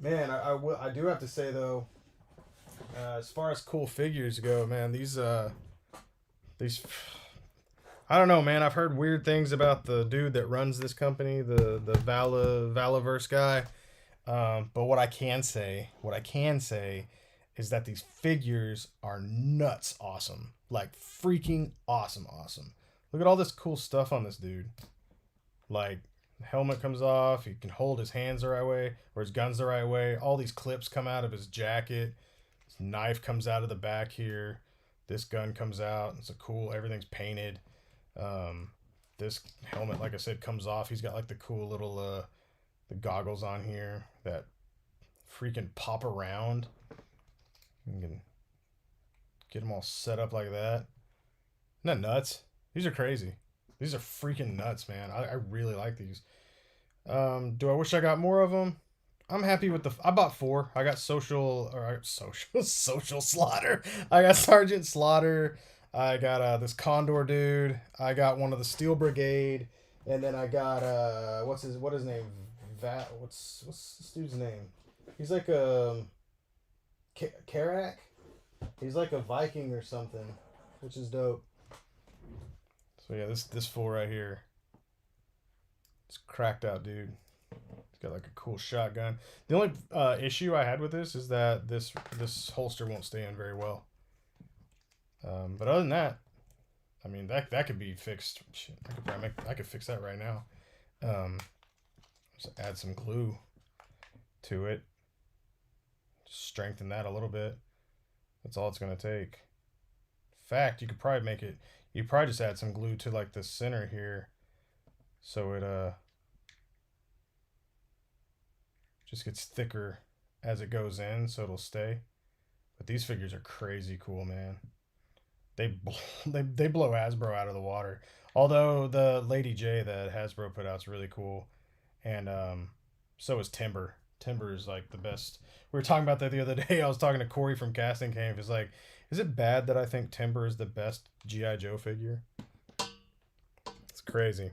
Man, I do have to say though, as far as cool figures go, man, these I don't know, man. I've heard weird things about the dude that runs this company, the Valaverse guy. But what I can say is that these figures are nuts awesome. Like freaking awesome. Look at all this cool stuff on this dude. Like, the helmet comes off, he can hold his hands the right way, or his guns the right way. All these clips come out of his jacket. His knife comes out of the back here. This gun comes out. It's a cool, everything's painted. This helmet, like I said, comes off. He's got like the cool little the goggles on here that freaking pop around. You can get them all set up like that. Isn't that nuts? These are crazy. These are freaking nuts, man. I really like these. Do I wish I got more of them? I'm happy with I bought 4. I got social Slaughter. I got Sergeant Slaughter. I got this Condor dude. I got one of the Steel Brigade, and then I got what's his name? What's this dude's name? He's like a Karak. He's like a Viking or something, which is dope. So yeah, this fool right here. It's cracked out, dude. It's got like a cool shotgun. The only issue I had with this is that this holster won't stay in very well. But other than that, I mean, that could be fixed. Shit, I could fix that right now. Just add some glue to it. Strengthen that a little bit. That's all it's gonna take. In fact, you could probably make it. You probably just add some glue to like the center here, so it just gets thicker as it goes in, so it'll stay. But these figures are crazy cool, man. They blow Hasbro out of the water. Although the Lady J that Hasbro put out is really cool, and so is Timber. Timber is like the best. We were talking about that the other day. I was talking to Corey from Casting Cave. He's like, "Is it bad that I think Timber is the best GI Joe figure?" It's crazy.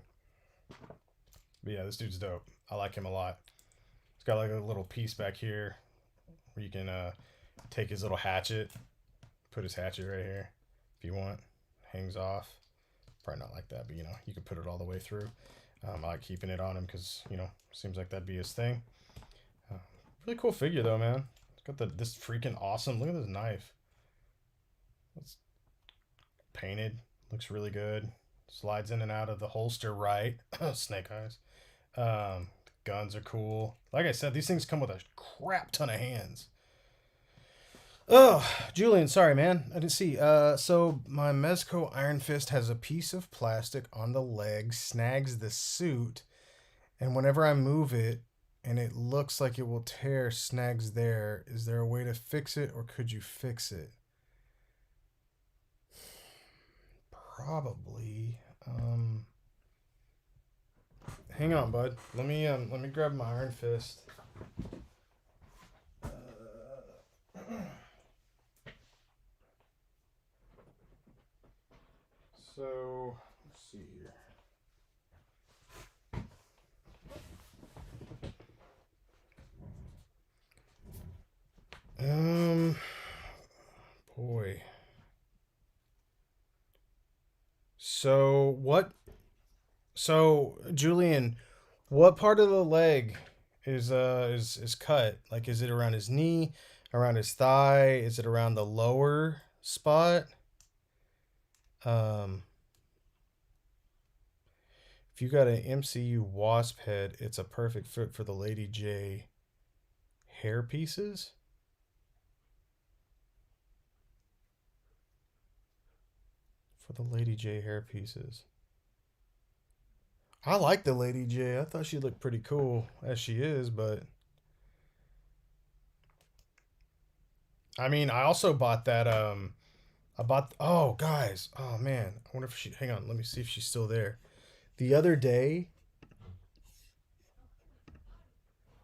But yeah, this dude's dope. I like him a lot. He's got like a little piece back here where you can take his little hatchet, put his hatchet right here if you want. Hangs off. Probably not like that, but you know, you could put it all the way through. I like keeping it on him because, you know, seems like that'd be his thing. Really cool figure though, man. It's got this freaking awesome. Look at this knife. It's painted. Looks really good. Slides in and out of the holster right. Snake eyes. The guns are cool. Like I said, these things come with a crap ton of hands. Oh, Julian, sorry, man. I didn't see. So my Mezco Iron Fist has a piece of plastic on the leg, snags the suit, and whenever I move it, and it looks like it will tear, snags there. Is there a way to fix it, or could you fix it? Probably. Hang on, bud. Let me grab my Iron Fist. So let's see here. Boy. So what? So Julian, what part of the leg is cut? Like, is it around his knee, around his thigh? Is it around the lower spot? If you got an MCU wasp head, it's a perfect fit for the Lady J hair pieces. For the Lady J hair pieces. I like the Lady J. I thought she looked pretty cool as she is, but I mean, I also bought that oh guys, oh man, I wonder if she, hang on, let me see if she's still there. The other day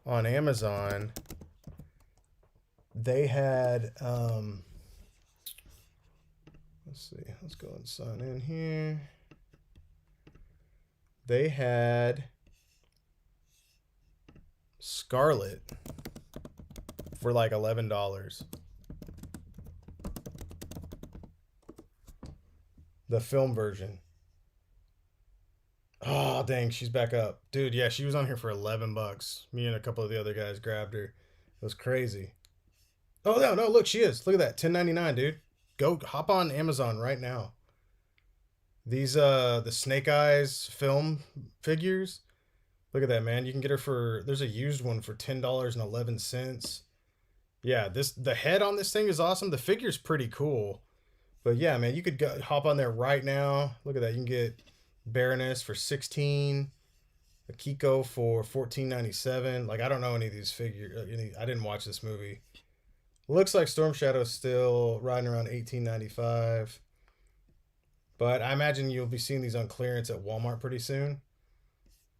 on Amazon, they had let's see, let's go and sign in here. They had Scarlet for like $11. The film version. Oh dang, she's back up. Dude, yeah, she was on here for $11. Me and a couple of the other guys grabbed her. It was crazy. Oh no, no, look, she is. Look at that. $10.99, dude. Go hop on Amazon right now. These the Snake Eyes film figures. Look at that, man. You can get her for, there's a used one for $10.11. Yeah, the head on this thing is awesome. The figure's pretty cool. But yeah, man, you could go hop on there right now. Look at that. You can get Baroness for $16, Akiko for $14.97. Like, I don't know any of these figures. I didn't watch this movie. Looks like Storm Shadow's still riding around $18.95. But I imagine you'll be seeing these on clearance at Walmart pretty soon.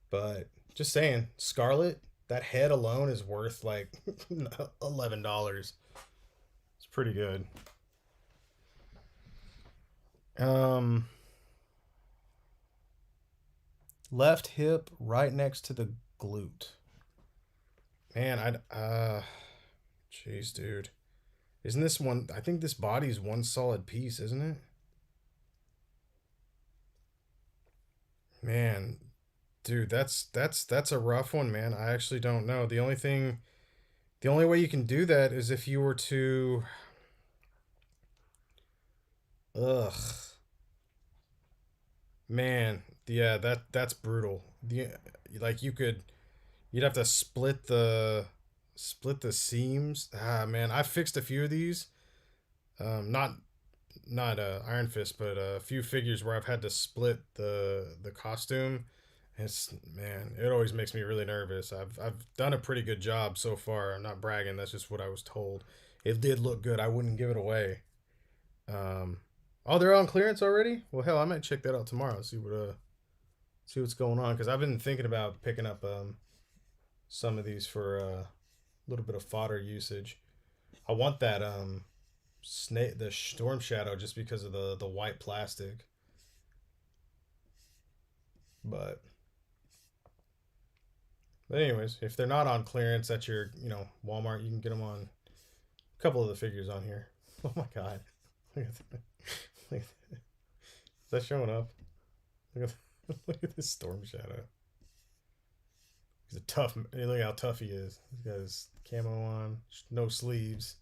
But just saying, Scarlet, that head alone is worth like $11. It's pretty good. Left hip right next to the glute. Man, jeez, dude. Isn't this one, I think this body's one solid piece, isn't it? Man, dude, that's a rough one, man. I actually don't know. The only way you can do that is if you were to, ugh. Man, yeah, that's brutal. Like you'd have to split the seams. Ah, man, I fixed a few of these. Not Iron Fist, but a few figures where I've had to split the costume. It's man, it always makes me really nervous. I've done a pretty good job so far. I'm not bragging. That's just what I was told. It did look good. I wouldn't give it away. Um, oh, they're on clearance already. Well, hell, I might check that out tomorrow. See what's going on because I've been thinking about picking up some of these for a little bit of fodder usage. I want that snake, the storm shadow, just because of the white plastic. But anyways, if they're not on clearance at your Walmart, you can get them on a couple of the figures on here. Oh my god, look at that. Look at that. Is that showing up? Look at this storm shadow. He's a tough. Look how tough he is. He's got his camo on, no sleeves,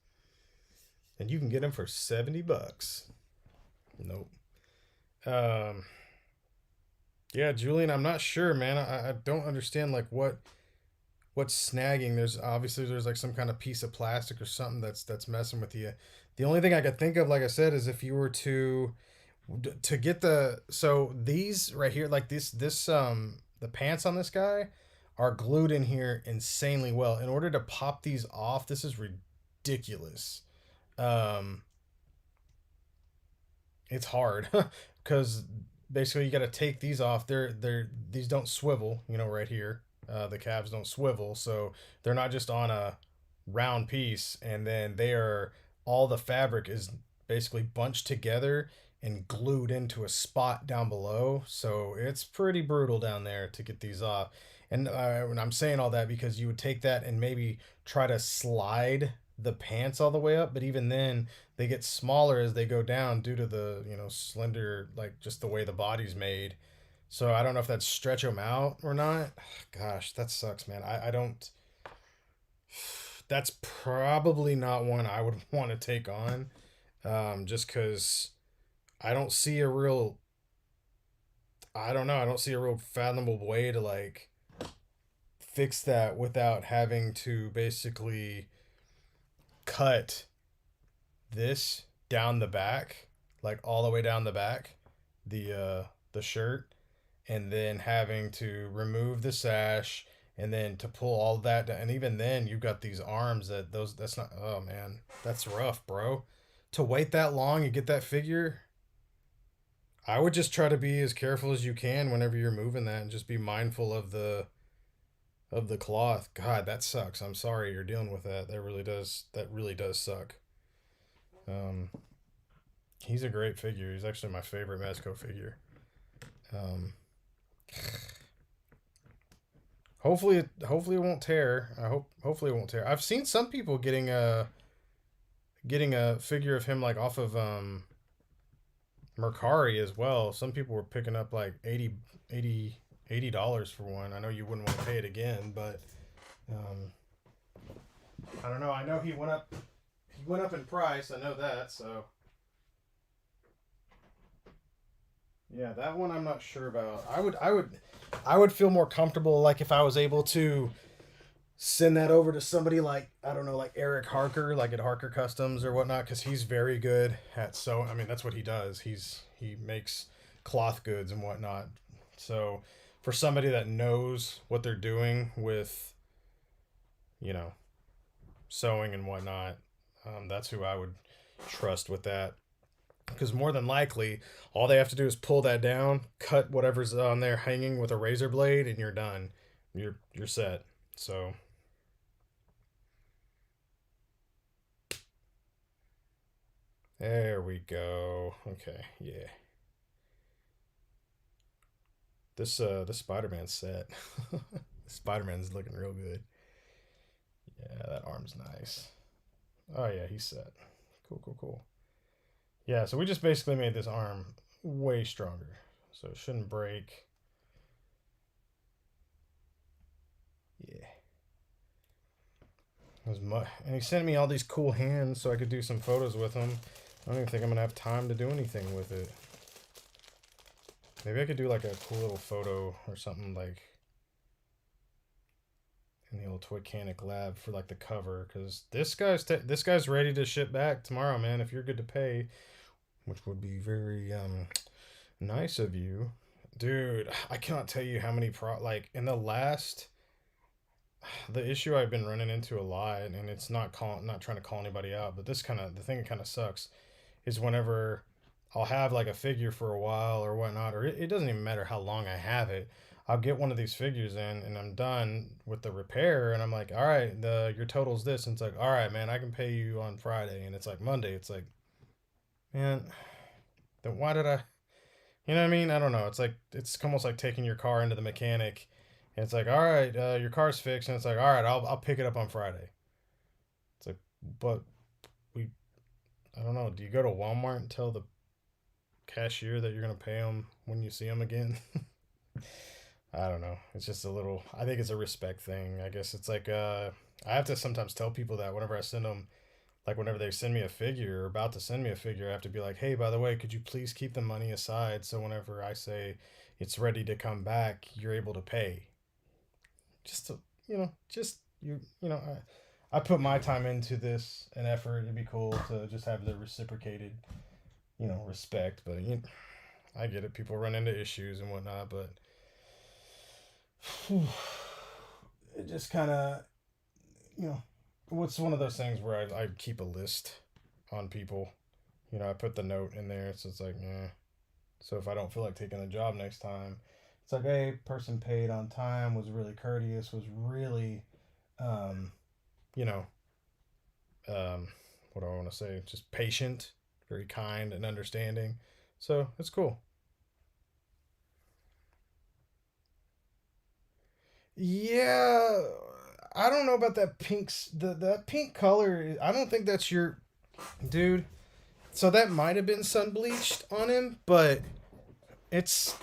and you can get him for $70. Nope. Um. Yeah, Julian, I'm not sure, man. I don't understand like what's snagging. There's like some kind of piece of plastic or something that's messing with you. The only thing I could think of, like I said, is if you were to get these right here, like this the pants on this guy are glued in here insanely well. In order to pop these off, this is ridiculous. Um, it's hard because basically you got to take these off. These don't swivel, right here. The cabs don't swivel, so they're not just on a round piece, and then all the fabric is basically bunched together and glued into a spot down below. So it's pretty brutal down there to get these off. And when I'm saying all that because you would take that and maybe try to slide the pants all the way up, but even then they get smaller as they go down due to the slender, like just the way the body's made. So I don't know if that's stretch them out or not. Gosh, that sucks, man. I don't. That's probably not one I would want to take on, just because I don't see a real. I don't know. I don't see a real fathomable way to like fix that without having to basically cut this down the back, like all the way down the back, the shirt, and then having to remove the sash and then to pull all that down. And even then you've got these arms that's not, oh man, that's rough, bro. To wait that long and get that figure, I would just try to be as careful as you can whenever you're moving that and just be mindful of the cloth. God, that sucks. I'm sorry you're dealing with that. That really does suck. Um, he's a great figure. He's actually my favorite Mezco figure. Um, hopefully it won't tear. Hopefully it won't tear. I've seen some people getting a figure of him like off of Mercari as well. Some people were picking up like $80 for one. I know you wouldn't want to pay it again, but um, I don't know. I know he went up in price. I know that. So yeah, that one I'm not sure about. I would feel more comfortable like if I was able to send that over to somebody like I don't know, like Eric Harker, like at Harker Customs or whatnot, because he's very good at I mean that's what he does. He makes cloth goods and whatnot. So for somebody that knows what they're doing with sewing and whatnot, that's who I would trust with that. Because more than likely, all they have to do is pull that down, cut whatever's on there hanging with a razor blade, and you're done. You're set. So there we go. Okay, yeah. This Spider-Man set. Spider-Man's looking real good. Yeah, that arm's nice. Oh yeah, he's set. Cool. Yeah, so we just basically made this arm way stronger. So it shouldn't break. Yeah. And he sent me all these cool hands so I could do some photos with them. I don't even think I'm going to have time to do anything with it. Maybe I could do like a cool little photo or something like in the old Toycanic lab for like the cover, because this guy's ready to ship back tomorrow, man. If you're good to pay, which would be very nice of you, dude. I cannot tell you how many like in the last the issue I've been running into a lot, and it's not trying to call anybody out, but the thing that kind of sucks is whenever I'll have like a figure for a while or whatnot, or it doesn't even matter how long I have it. I'll get one of these figures in and I'm done with the repair, and I'm like, all right, your total's this, and it's like, all right, man, I can pay you on Friday, and it's like Monday. It's like, man, then why did I? You know what I mean? I don't know. It's like it's almost like taking your car into the mechanic, and it's like, all right, your car's fixed, and it's like, all right, I'll pick it up on Friday. It's like, but we, I don't know. Do you go to Walmart and tell the cashier that you're gonna pay them when you see them again? I don't know. It's just a little. I think it's a respect thing. I guess it's like I have to sometimes tell people that whenever I send them, like whenever they send me a figure or about to send me a figure, I have to be like, hey, by the way, could you please keep the money aside so whenever I say it's ready to come back, you're able to pay. Just to, just I put my time into this and effort. It'd be cool to just have the reciprocated, respect. But I get it. People run into issues and whatnot, but it just kind of, what's one of those things where I keep a list on people. I put the note in there, so it's like, yeah. So if I don't feel like taking a job next time, it's like, hey, person paid on time, was really courteous, was really, um, you know, what do I want to say? Just patient, very kind and understanding. So it's cool. Yeah, I don't know about that that pink color. I don't think that's your dude. So that might have been sun bleached on him, but it's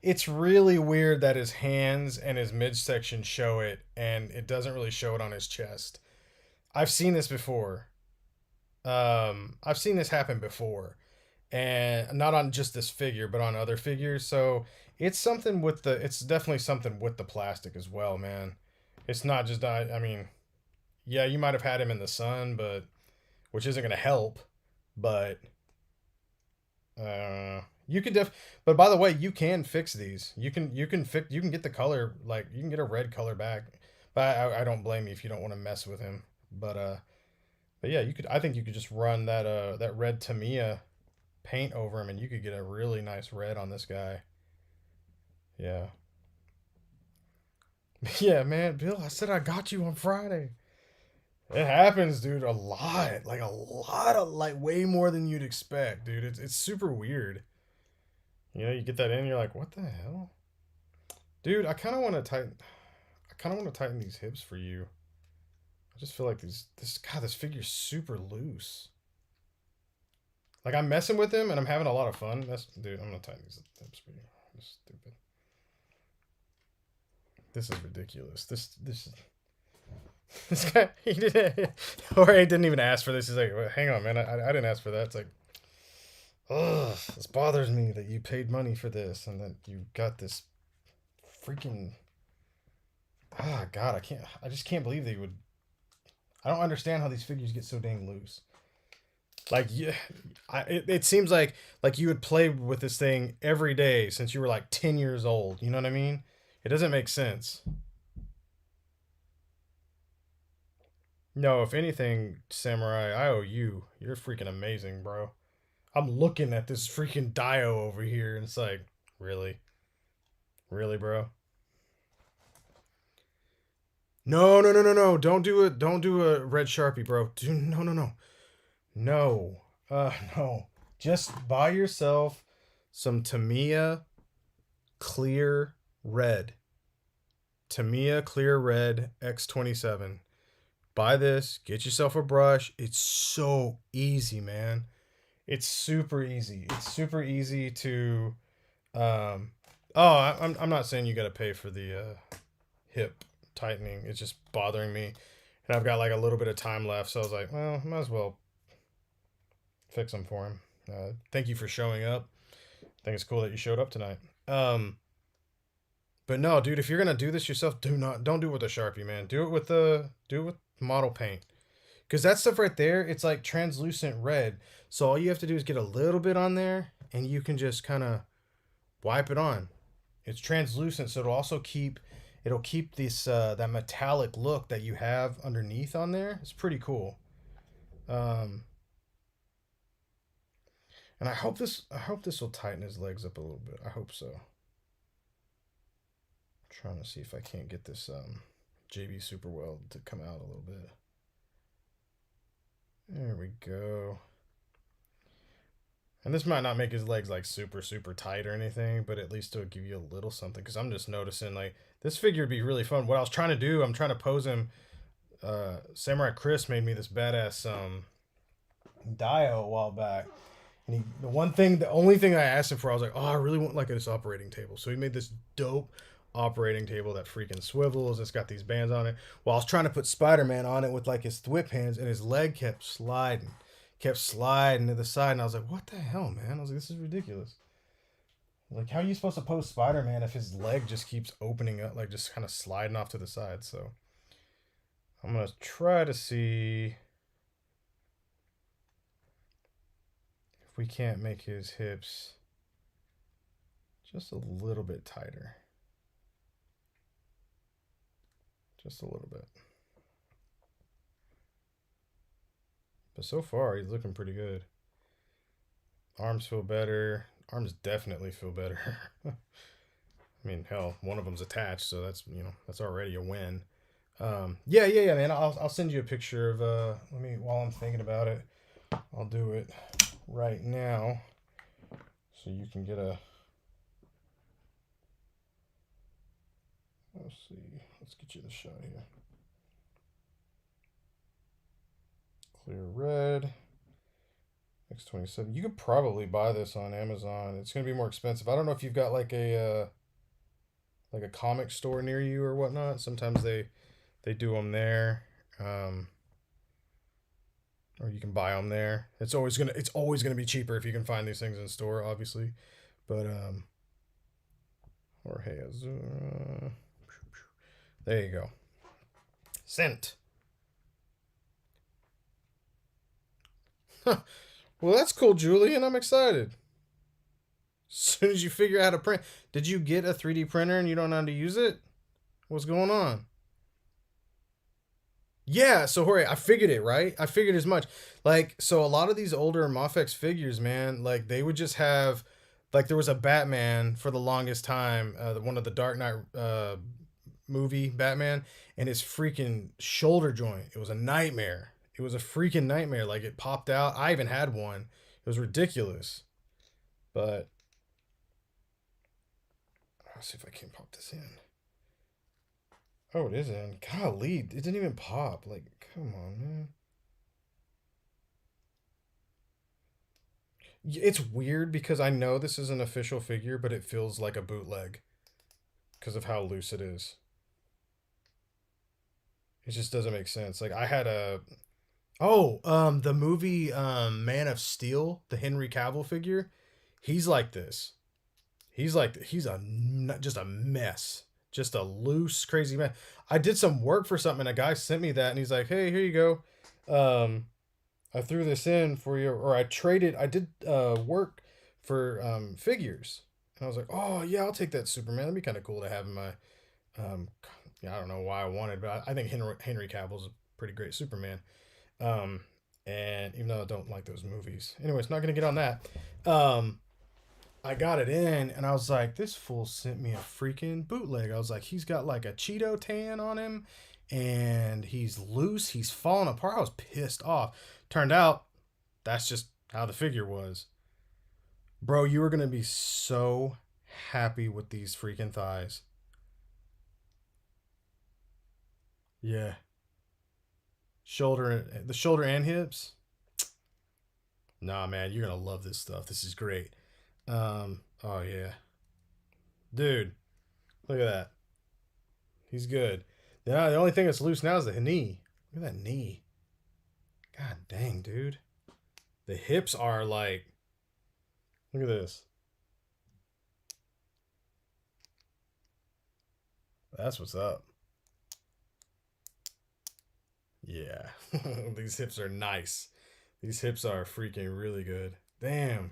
it's really weird that his hands and his midsection show it, and it doesn't really show it on his chest. I've seen this before. I've seen this happen before, and not on just this figure, but on other figures. So it's definitely something with the plastic as well, man. It's not just I mean, yeah, you might have had him in the sun, but which isn't gonna help, but you could but by the way, you can fix these. You can get the color, like you can get a red color back. But I don't blame you if you don't want to mess with him. But but yeah, I think you could just run that red Tamiya paint over him, and you could get a really nice red on this guy. Yeah. Yeah, man, Bill, I said I got you on Friday. It happens, dude, a lot. Like a lot of like way more than you'd expect, dude. It's super weird. You get that in, you're like, what the hell? Dude, I kind of want to tighten these hips for you. I just feel like this figure's super loose. Like I'm messing with him and I'm having a lot of fun. Dude, I'm gonna tighten these hips for you. This is stupid. This is ridiculous. This guy, he didn't, or he didn't even ask for this. He's like, well, hang on, man, I didn't ask for that. It's like, ugh, this bothers me that you paid money for this and that you got this freaking. Ah, God, I just can't believe they would. I don't understand how these figures get so dang loose. Like, yeah, it seems like you would play with this thing every day since you were like 10 years old. You know what I mean? It doesn't make sense. No, if anything, Samurai, I owe you. You're freaking amazing, bro. I'm looking at this freaking Dio over here, and it's like, really? Really, bro? No, no, no, no, no. Don't do it. Don't do a red Sharpie, bro. No, no, no. No. No. Just buy yourself some Tamiya Clear Red. Tamiya Clear Red X27. Buy this. Get yourself a brush. It's so easy, man. It's super easy. It's super easy to. Um, oh, I'm not saying you got to pay for the hip tightening. It's just bothering me, and I've got like a little bit of time left, so I was like, well, might as well fix them for him. Thank you for showing up. think it's cool that you showed up tonight. But no, dude, if you're gonna do this yourself, don't do it with a Sharpie, man. Do it with model paint. Because that stuff right there, it's like translucent red. So all you have to do is get a little bit on there, and you can just kind of wipe it on. It's translucent, so it'll keep this that metallic look that you have underneath on there. It's pretty cool. Um, and I hope this will tighten his legs up a little bit. I hope so. I'm trying to see if I can't get this JB Super Weld to come out a little bit. There we go. And this might not make his legs like super tight or anything, but at least it'll give you a little something. Because I'm just noticing like this figure would be really fun. What I was trying to do, I'm trying to pose him. Samurai Chris made me this badass Dio a while back, and the only thing I asked him for, I was like, oh, I really want like this operating table. So he made this dope operating table that freaking swivels. It's got these bands on it. Well, I was trying to put Spider-Man on it with like his thwip hands, and his leg kept sliding to the side, and I was like, what the hell, man? I was like, this is ridiculous. Like, how are you supposed to pose Spider-Man if his leg just keeps opening up, like just kind of sliding off to the side? So I'm gonna try to see if we can't make his hips just a little bit tighter. Just a little bit. But so far, he's looking pretty good. Arms feel better. Arms definitely feel better. I mean, hell, one of them's attached, so that's already a win. Yeah, man. I'll send you a picture of while I'm thinking about it. I'll do it right now, so you can get a. Let's see. Let's get you the shot here. Clear red. X27. You could probably buy this on Amazon. It's gonna be more expensive. I don't know if you've got like a comic store near you or whatnot. Sometimes they do them there, or you can buy them there. It's always gonna be cheaper if you can find these things in store, obviously. But Jorge Azul. There you go. Sent. Well, that's cool, Julian. I'm excited. As soon as you figure out how to print. Did you get a 3D printer and you don't know how to use it? What's going on? Yeah, so Jorge, I figured it, right? I figured as much. Like, so a lot of these older Mafex figures, man, like they would just have, like there was a Batman for the longest time, one of the Dark Knight movie Batman, and his freaking shoulder joint. It was a nightmare. It was a freaking nightmare. Like it popped out. I even had one. It was ridiculous. But let's see if I can pop this in. Oh, it is in. Golly, it didn't even pop. Like, come on, man. It's weird because I know this is an official figure, but it feels like a bootleg because of how loose it is. It just doesn't make sense. Like I had the movie Man of Steel, the Henry Cavill figure. He's like this. He's just a mess. Just a loose, crazy mess. I did some work for something, and a guy sent me that, and he's like, "Hey, here you go. I threw this in for you, or I did work for figures." And I was like, "Oh yeah, I'll take that Superman. That'd be kind of cool to have in my yeah, I don't know why I wanted, but I think Henry Cavill's a pretty great Superman. And even though I don't like those movies, anyways, not gonna get on that. I got it in, and I was like, this fool sent me a freaking bootleg. I was like, he's got like a Cheeto tan on him, and he's loose. He's falling apart. I was pissed off. Turned out, that's just how the figure was. Bro, you were gonna be so happy with these freaking thighs. Yeah. The shoulder and hips. Nah, man, you're gonna love this stuff. This is great. Oh yeah, dude, look at that. He's good. Now the only thing that's loose now is the knee. Look at that knee. God dang, dude. The hips are like. Look at this. That's what's up. Yeah. These hips are nice. These hips are freaking really good. Damn.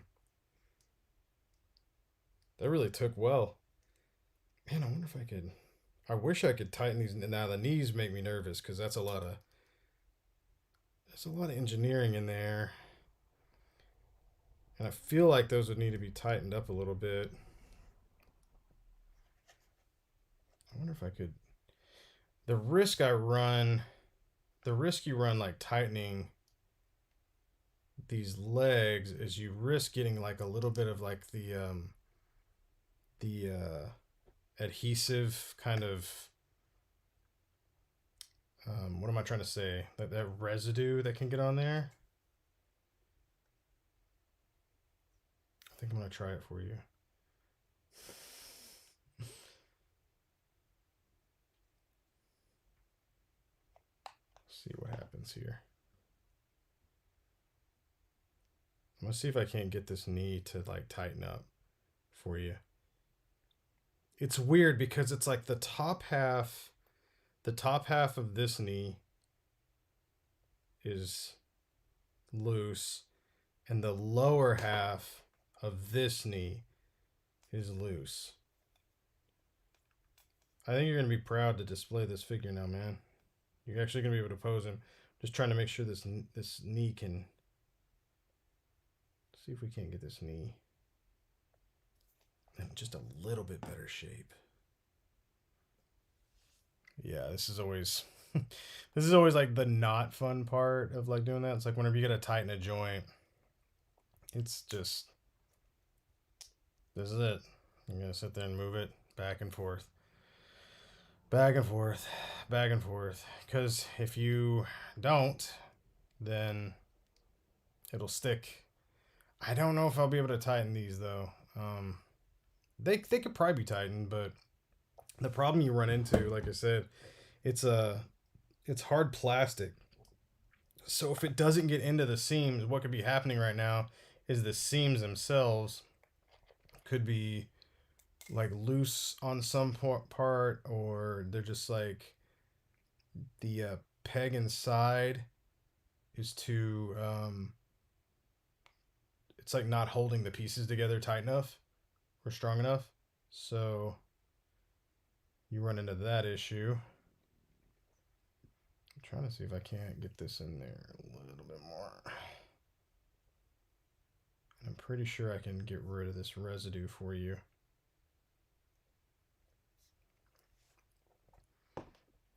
That really took well. Man, I wonder if I could. I wish I could tighten these. Now the knees make me nervous because that's a lot of. There's a lot of engineering in there. And I feel like those would need to be tightened up a little bit. I wonder if I could. The risk I run, the risk you run like tightening these legs is you risk getting like a little bit of like the adhesive kind of what am I trying to say? That residue that can get on there. I think I'm gonna try it for you. See what happens here. I'm gonna see if I can't get this knee to like tighten up for you. It's weird because it's like the top half of this knee is loose and the lower half of this knee is loose. I think you're gonna be proud to display this figure now, man. You're actually gonna be able to pose him. Just trying to make sure this knee can. See if we can't get this knee in just a little bit better shape. Yeah, this is always this is always like the not fun part of like doing that. It's like whenever you gotta tighten a joint, it's just this is it. You're gonna sit there and move it back and forth. Back and forth, back and forth. Because if you don't, then it'll stick. I don't know if I'll be able to tighten these though. They could probably be tightened, but the problem you run into, like I said, it's hard plastic. So if it doesn't get into the seams, what could be happening right now is the seams themselves could be like loose on some part, or they're just like the peg inside is too it's like not holding the pieces together tight enough or strong enough, so you run into that issue. I'm trying to see if I can't get this in there a little bit more. I'm pretty sure I can get rid of this residue for you.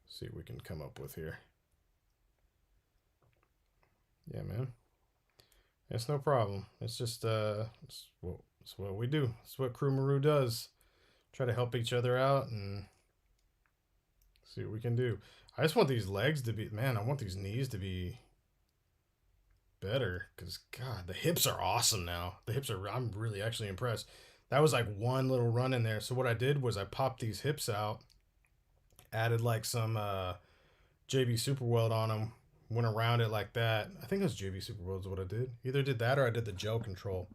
See what we can come up with here. Yeah, man. It's no problem. It's just it's what we do. It's what Crewmaru does. Try to help each other out and see what we can do. I just want these legs to be, man, I want these knees to be better because God, the hips are awesome now. The hips are, I'm really actually impressed. That was like one little run in there. So what I did was I popped these hips out, added like some JB Super Weld on them, went around it like that. I think it was JB Super Weld is what I did. Either did that or I did the gel control.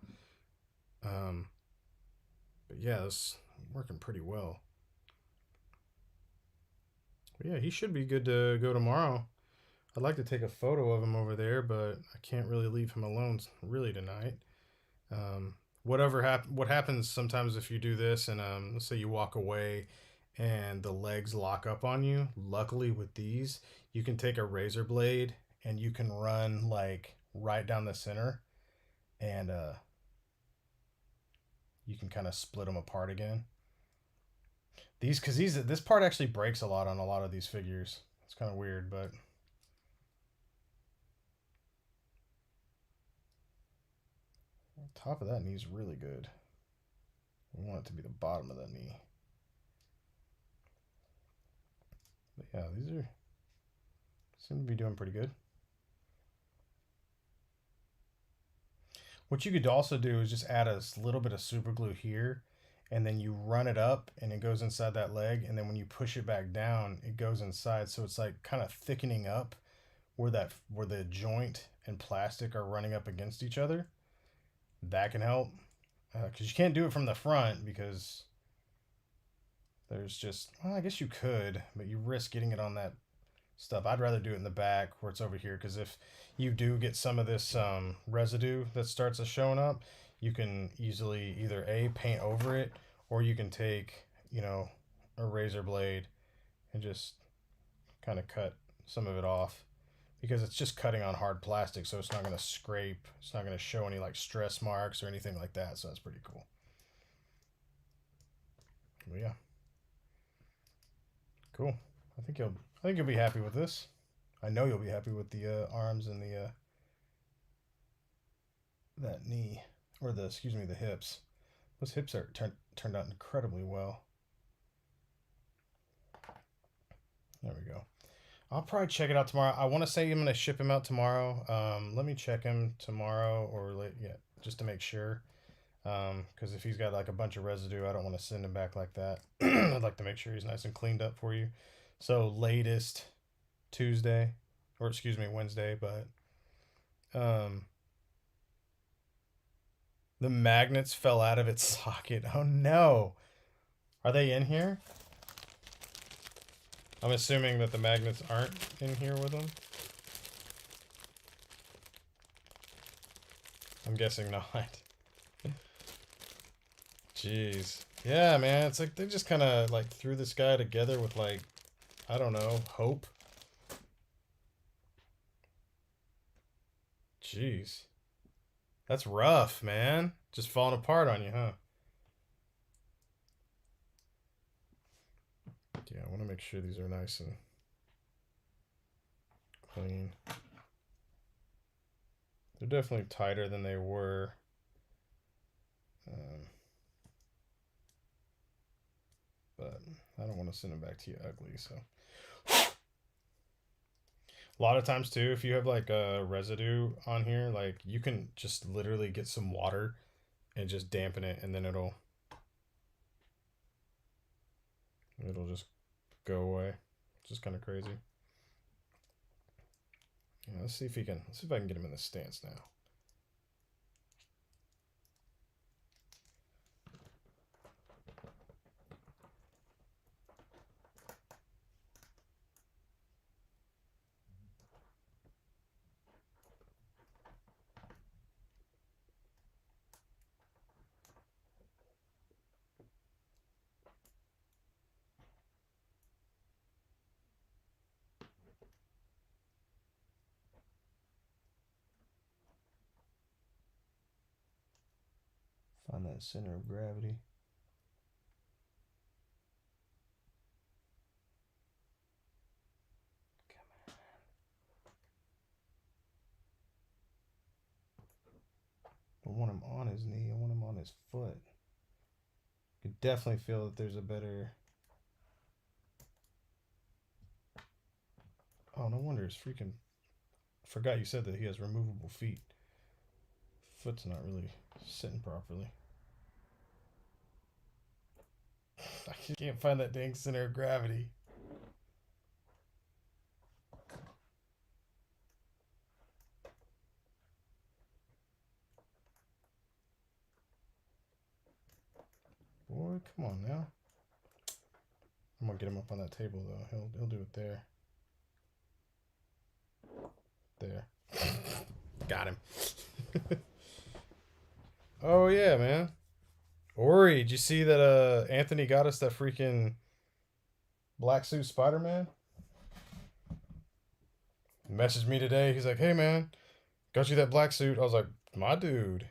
But yeah, it's working pretty well. But yeah, he should be good to go tomorrow. I'd like to take a photo of him over there, but I can't really leave him alone really tonight. What happens sometimes if you do this and let's say you walk away and the legs lock up on you. Luckily with these, you can take a razor blade and you can run like right down the center and you can kind of split them apart again. This part actually breaks a lot on a lot of these figures. It's kind of weird, but the top of that knee is really good. We want it to be the bottom of that knee. But yeah, these seem to be doing pretty good. What you could also do is just add a little bit of super glue here, and then you run it up and it goes inside that leg, and then when you push it back down, it goes inside. So it's like kind of thickening up where the joint and plastic are running up against each other. That can help because you can't do it from the front because there's just, well, I guess you could, but you risk getting it on that stuff. I'd rather do it in the back where it's over here, because if you do get some of this residue that starts showing up, you can easily either A, paint over it, or you can take, you know, a razor blade and just kind of cut some of it off, because it's just cutting on hard plastic, so it's not going to scrape, it's not going to show any like stress marks or anything like that, so that's pretty cool. But yeah, cool. I think you'll be happy with this. I know you'll be happy with the arms and the that knee, or the, excuse me, the hips. Those hips are turned out incredibly well. There we go. I'll probably check it out tomorrow. I want to say I'm going to ship him out tomorrow. Let me check him tomorrow, or just to make sure. Because if he's got like a bunch of residue, I don't want to send him back like that. I'd like to make sure he's nice and cleaned up for you. So latest Tuesday, or excuse me, Wednesday. But the magnets fell out of its socket. Oh no. Are they in here? I'm assuming that the magnets aren't in here with them. I'm guessing not. Jeez. Yeah, man. It's like they just kind of like threw this guy together with like, I don't know, hope. Jeez. That's rough, man. Just falling apart on you, huh? Yeah, I want to make sure these are nice and clean. They're definitely tighter than they were. But I don't want to send them back to you ugly, so. A lot of times too, if you have like a residue on here, like you can just literally get some water and just dampen it, and then it'll just go away. It's just kind of crazy. Yeah, let's see if I can get him in the stance now. Find that center of gravity. Come on. I don't want him on his knee. I want him on his foot. You could definitely feel that there's a better... Oh, no wonder his freaking... I forgot you said that he has removable feet. Foot's not really sitting properly. I can't find that dang center of gravity. Boy, come on now. I'm gonna get him up on that table though. He'll do it there. There. Got him. Oh yeah, man. Ori, did you see that Anthony got us that freaking black suit Spider-Man? Messaged me today. He's like, hey man, got you that black suit. I was like, my dude.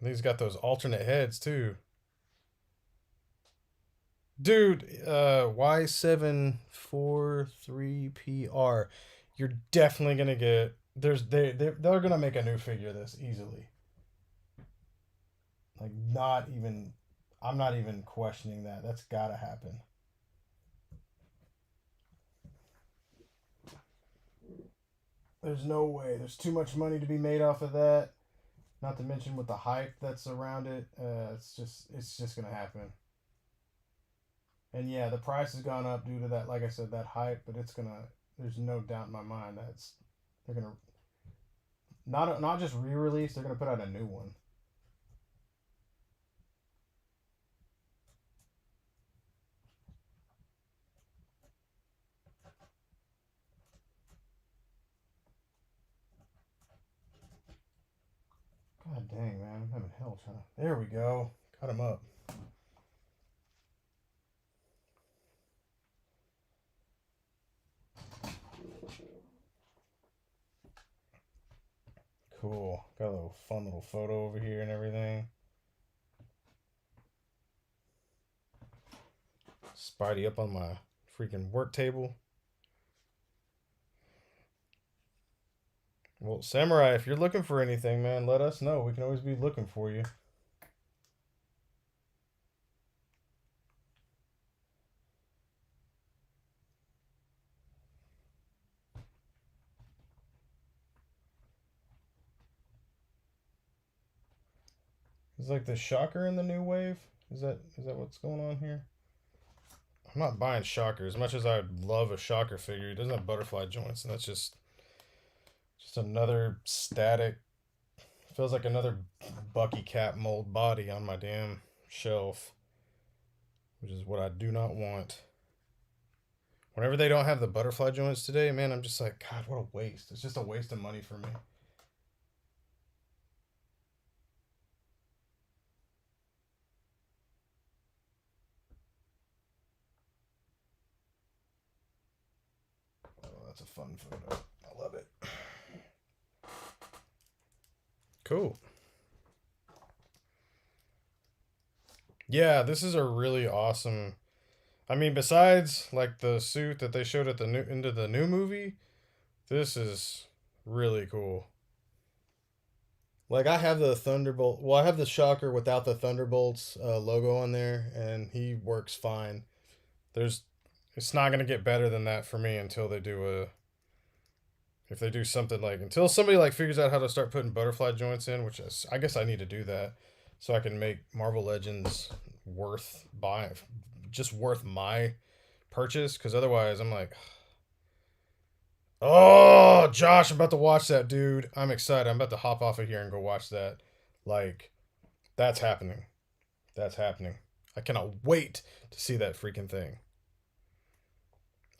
And he's got those alternate heads too. Dude, Y743PR. You're definitely gonna get they're gonna make a new figure of this easily. Like, I'm not even questioning that. That's gotta happen. There's no way. There's too much money to be made off of that. Not to mention with the hype that's around it. It's just gonna happen. And yeah, the price has gone up due to that, like I said, that hype. But there's no doubt in my mind that they're gonna not just re-release. They're gonna put out a new one. Dang, man, I'm having hell trying to... There we go. Cut him up. Cool. Got a little fun little photo over here and everything. Spidey up on my freaking work table. Well, Samurai, if you're looking for anything, man, let us know. We can always be looking for you. Is like the Shocker in the new wave? Is that what's going on here? I'm not buying Shocker as much as I'd love a Shocker figure. He doesn't have butterfly joints, and that's just another static. Feels like another Bucky Cap mold body on my damn shelf, which is what I do not want. Whenever they don't have the butterfly joints today, man, I'm just like, God, what a waste. It's just a waste of money for me. Oh, that's a fun photo. I love it. Cool. Yeah, this is a really awesome... I mean, besides like the suit that they showed at the new movie, this is really cool. Like, I have the Thunderbolt. Well, I have the Shocker without the Thunderbolts logo on there, and he works fine. It's not gonna get better than that for me until they do if they do something like, until somebody like figures out how to start putting butterfly joints in, which is, I guess I need to do that so I can make Marvel Legends worth my purchase, because otherwise I'm like, oh, Josh, I'm about to watch that, dude. I'm excited. I'm about to hop off of here and go watch that. Like, that's happening. That's happening. I cannot wait to see that freaking thing.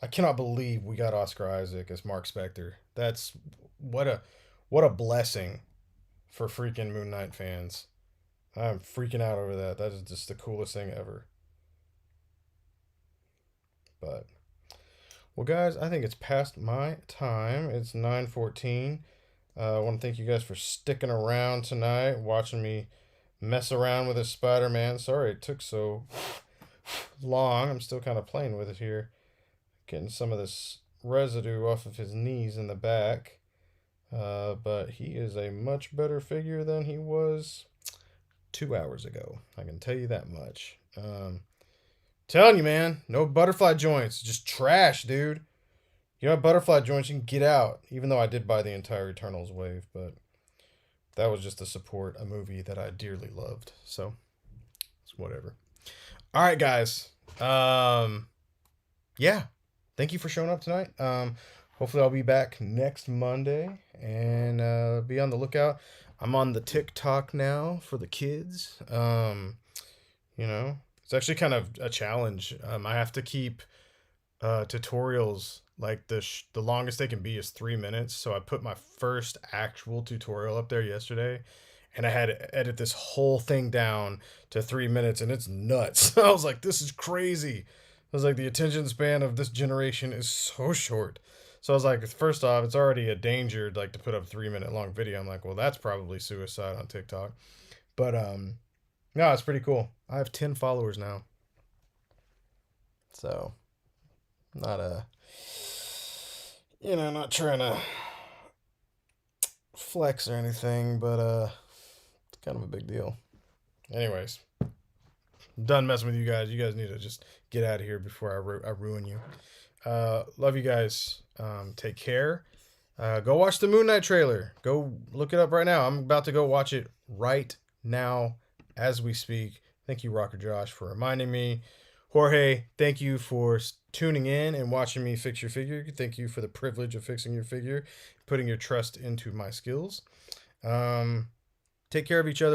I cannot believe we got Oscar Isaac as Mark Spector. That's what a blessing for freaking Moon Knight fans. I'm freaking out over that. That is just the coolest thing ever. But, well, guys, I think it's past my time. It's 9:14. I want to thank you guys for sticking around tonight, watching me mess around with this Spider-Man. Sorry it took so long. I'm still kind of playing with it here. Getting some of this residue off of his knees in the back. But he is a much better figure than he was 2 hours ago. I can tell you that much. Telling you, man, no butterfly joints. Just trash, dude. You know, butterfly joints, you can get out. Even though I did buy the entire Eternals wave, but that was just to support a movie that I dearly loved. So, it's whatever. All right, guys. Yeah. Thank you for showing up tonight. Hopefully I'll be back next Monday, and be on the lookout. I'm on the TikTok now for the kids. You know, it's actually kind of a challenge. I have to keep tutorials, like the longest they can be is 3 minutes. So I put my first actual tutorial up there yesterday, and I had to edit this whole thing down to 3 minutes, and it's nuts. I was like, this is crazy. I was like, the attention span of this generation is so short. So I was like, first off, it's already a danger, like, to put up a 3 minute long video. I'm like, well, that's probably suicide on TikTok. But no, it's pretty cool. I have 10 followers now. So, not not trying to flex or anything, but it's kind of a big deal. Anyways, I'm done messing with you guys. You guys need to just get out of here before I ruin you. Love you guys. Take care. Go watch the Moon Knight trailer. Go look it up right now. I'm about to go watch it right now as we speak. Thank you, Rocker Josh, for reminding me. Jorge, thank you for tuning in and watching me fix your figure. Thank you for the privilege of fixing your figure, putting your trust into my skills. Take care of each other.